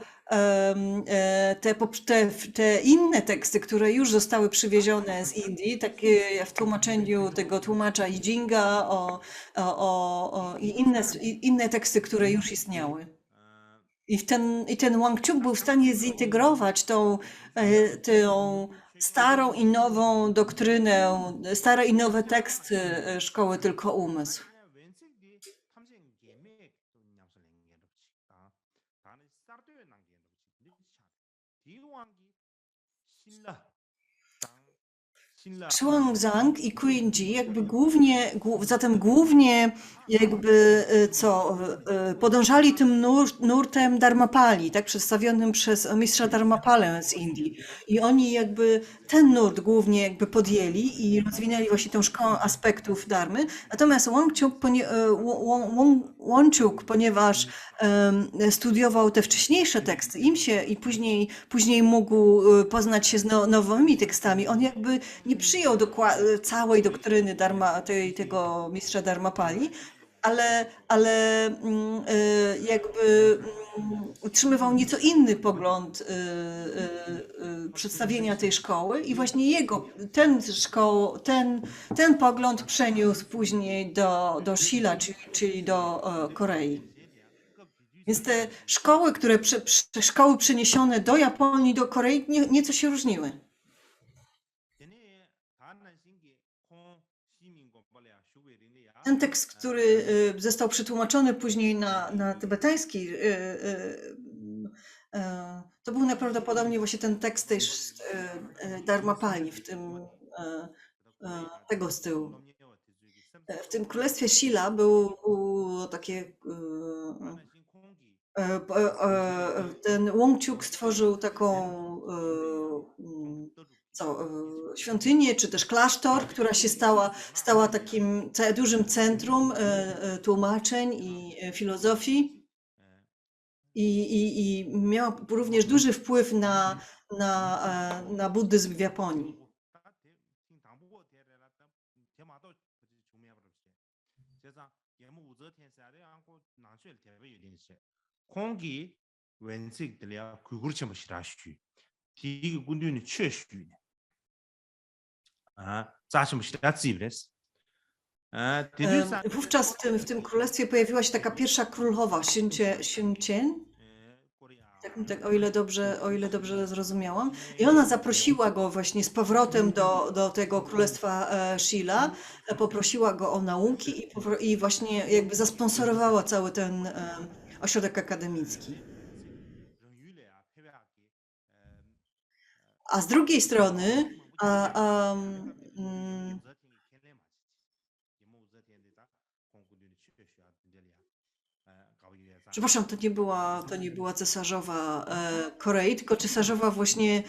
te inne teksty, które już zostały przywiezione z Indii, takie w tłumaczeniu tego tłumacza I Jinga i inne teksty, które już istniały. I ten Łączuk był w stanie zintegrować tą starą i nową doktrynę, stare i nowe teksty szkoły Tylko Umysł. Xuanzang i Kuiji jakby głównie jakby podążali tym nurtem Dharmapali, tak, przedstawionym przez mistrza Dharmapalę z Indii. I oni jakby ten nurt głównie jakby podjęli i rozwinęli właśnie tą szkołę aspektów dharmy. Natomiast Łączuk, ponieważ studiował te wcześniejsze teksty, i później mógł poznać się z nowymi tekstami, on jakby nie przyjął całej doktryny tego mistrza Dharmapali, ale jakby utrzymywał nieco inny pogląd przedstawienia tej szkoły i właśnie ten pogląd przeniósł później do Shilla, czyli do Korei. Więc te szkoły, szkoły przeniesione do Japonii, do Korei nieco się różniły. Ten tekst, który został przetłumaczony później na tybetański, to był najprawdopodobniej właśnie ten tekst tej Dharmapali w tym tego stylu. W tym królestwie Shilla było takie ten Łąciuk stworzył taką świątynię, czy też klasztor, która się stała takim dużym centrum tłumaczeń i filozofii i miała również duży wpływ na buddyzm w Japonii. 공기 왼색들이야 그구르치 뭐시라슈 디기 군류는 최슈 아 자시 뭐시라지브레스 아 디두사 Wówczas w tym królestwie pojawiła się taka pierwsza królowa, Xincien, o ile dobrze zrozumiałam. I ona zaprosiła go właśnie z powrotem do tego królestwa Shilla, poprosiła go o nauki i właśnie jakby zasponsorowała cały ten ośrodek akademicki. A z drugiej strony, przepraszam, to nie była cesarzowa Korei, tylko cesarzowa właśnie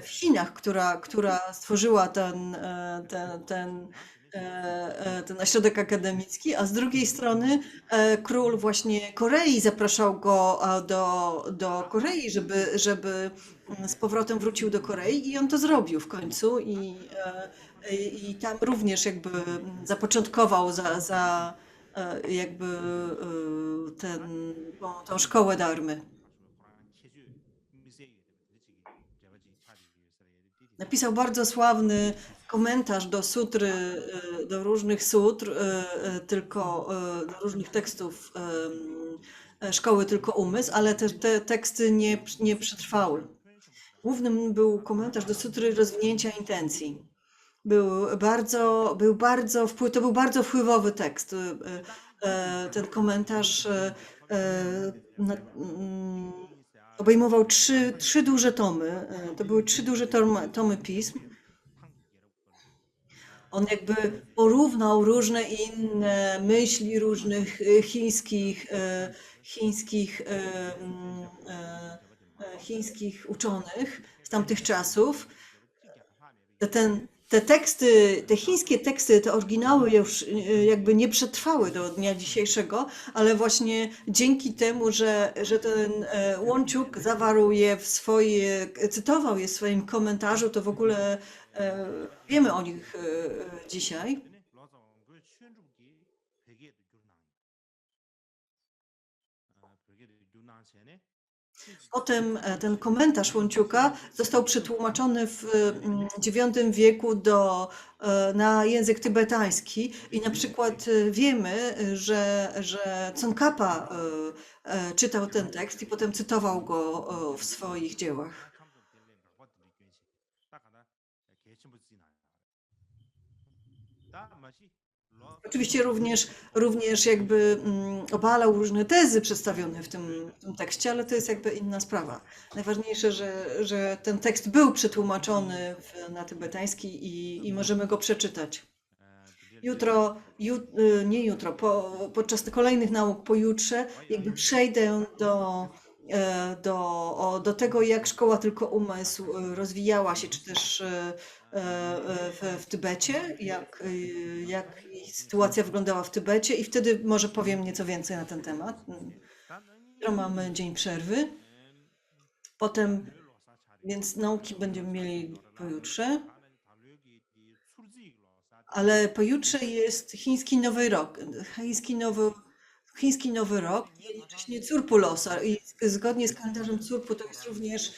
w Chinach, która stworzyła ten ośrodek akademicki, a z drugiej strony król właśnie Korei zapraszał go do Korei, żeby z powrotem wrócił do Korei i on to zrobił w końcu i tam również jakby zapoczątkował jakby tą szkołę Dharmy. Napisał bardzo sławny komentarz do sutry, do różnych sutr, do różnych tekstów szkoły Tylko Umysł, ale te teksty nie przetrwały. Głównym był komentarz do sutry rozwinięcia intencji. To był bardzo wpływowy tekst. Ten komentarz obejmował trzy duże tomy. To były 3 duże tomy pism. On jakby porównał różne inne myśli różnych chińskich uczonych z tamtych czasów. Te chińskie teksty, te oryginały już jakby nie przetrwały do dnia dzisiejszego, ale właśnie dzięki temu, że ten Łąciuk cytował je w swoim komentarzu, to w ogóle wiemy o nich dzisiaj. Potem ten komentarz Łąciuka został przetłumaczony w IX wieku na język tybetański i na przykład wiemy, że Tsongkhapa czytał ten tekst i potem cytował go w swoich dziełach. Oczywiście również jakby obalał różne tezy przedstawione w tym tekście, ale to jest jakby inna sprawa. Najważniejsze, że ten tekst był przetłumaczony na tybetański i możemy go przeczytać. Podczas kolejnych nauk pojutrze jakby przejdę do tego, jak szkoła Tylko Umysł rozwijała się, czy też w Tybecie, jak sytuacja wyglądała w Tybecie i wtedy może powiem nieco więcej na ten temat. Jutro mamy dzień przerwy, potem, więc nauki będziemy mieli pojutrze, ale pojutrze jest chiński Nowy Rok, chiński Nowy Rok i jednocześnie Curpu Losar i zgodnie z kalendarzem Curpu to jest również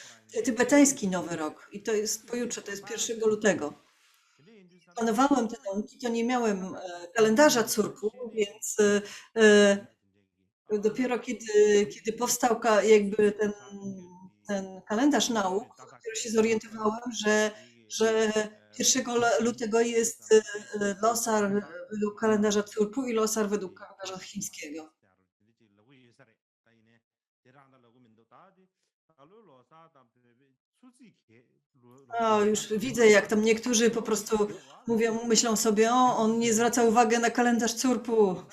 tybetański Nowy Rok i to jest pojutrze, to jest 1 lutego. Planowałem te nauki, to nie miałem kalendarza Curpu, więc dopiero kiedy powstał jakby ten kalendarz nauk, dopiero się zorientowałem, że 1 lutego jest Losar według kalendarza Curpu i Losar według kalendarza chińskiego. O, już widzę, jak tam niektórzy po prostu mówią, myślą sobie, o, on nie zwraca uwagi na kalendarz CURP-u.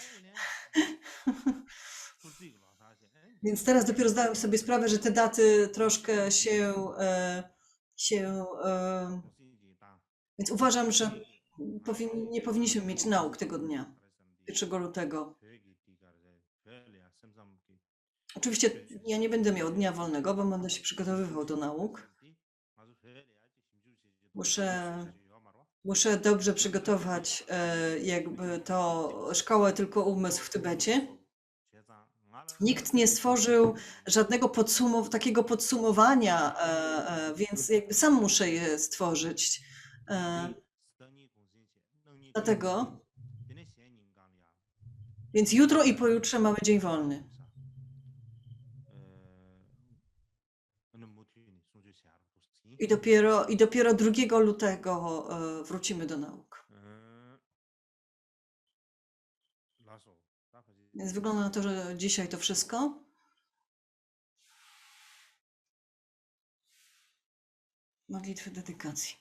Więc teraz dopiero zdałem sobie sprawę, że te daty troszkę się. Więc uważam, że nie powinniśmy mieć nauk tego dnia, 1 lutego. Oczywiście ja nie będę miał dnia wolnego, bo będę się przygotowywał do nauk. Muszę dobrze przygotować jakby to szkołę tylko umysł w Tybecie. Nikt nie stworzył żadnego takiego podsumowania, więc jakby sam muszę je stworzyć. Dlatego, więc jutro i pojutrze mamy dzień wolny. I dopiero 2 lutego wrócimy do nauk. Więc wygląda na to, że dzisiaj to wszystko. Modlitwy dedykacji.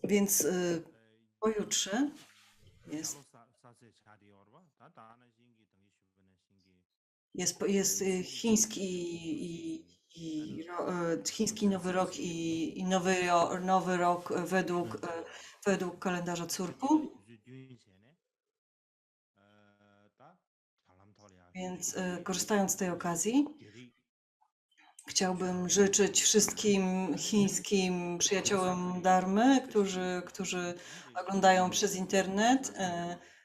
Więc pojutrze jest chiński Nowy Rok i Nowy Rok według kalendarza CURP-u. Więc korzystając z tej okazji, chciałbym życzyć wszystkim chińskim przyjaciołom Dharmy, którzy oglądają przez internet.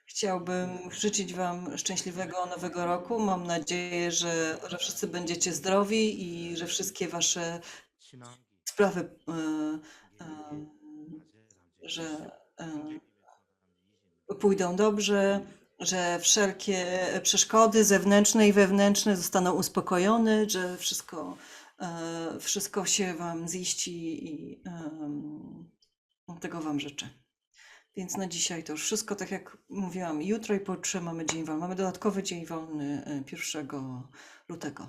Chciałbym życzyć Wam szczęśliwego Nowego Roku. Mam nadzieję, że wszyscy będziecie zdrowi i że wszystkie Wasze sprawy, że pójdą dobrze. że wszelkie przeszkody zewnętrzne i wewnętrzne zostaną uspokojone, że wszystko się Wam ziści i tego Wam życzę. Więc na dzisiaj to już wszystko, tak jak mówiłam, jutro i pojutrze mamy dzień wolny. Mamy dodatkowy dzień wolny 1 lutego.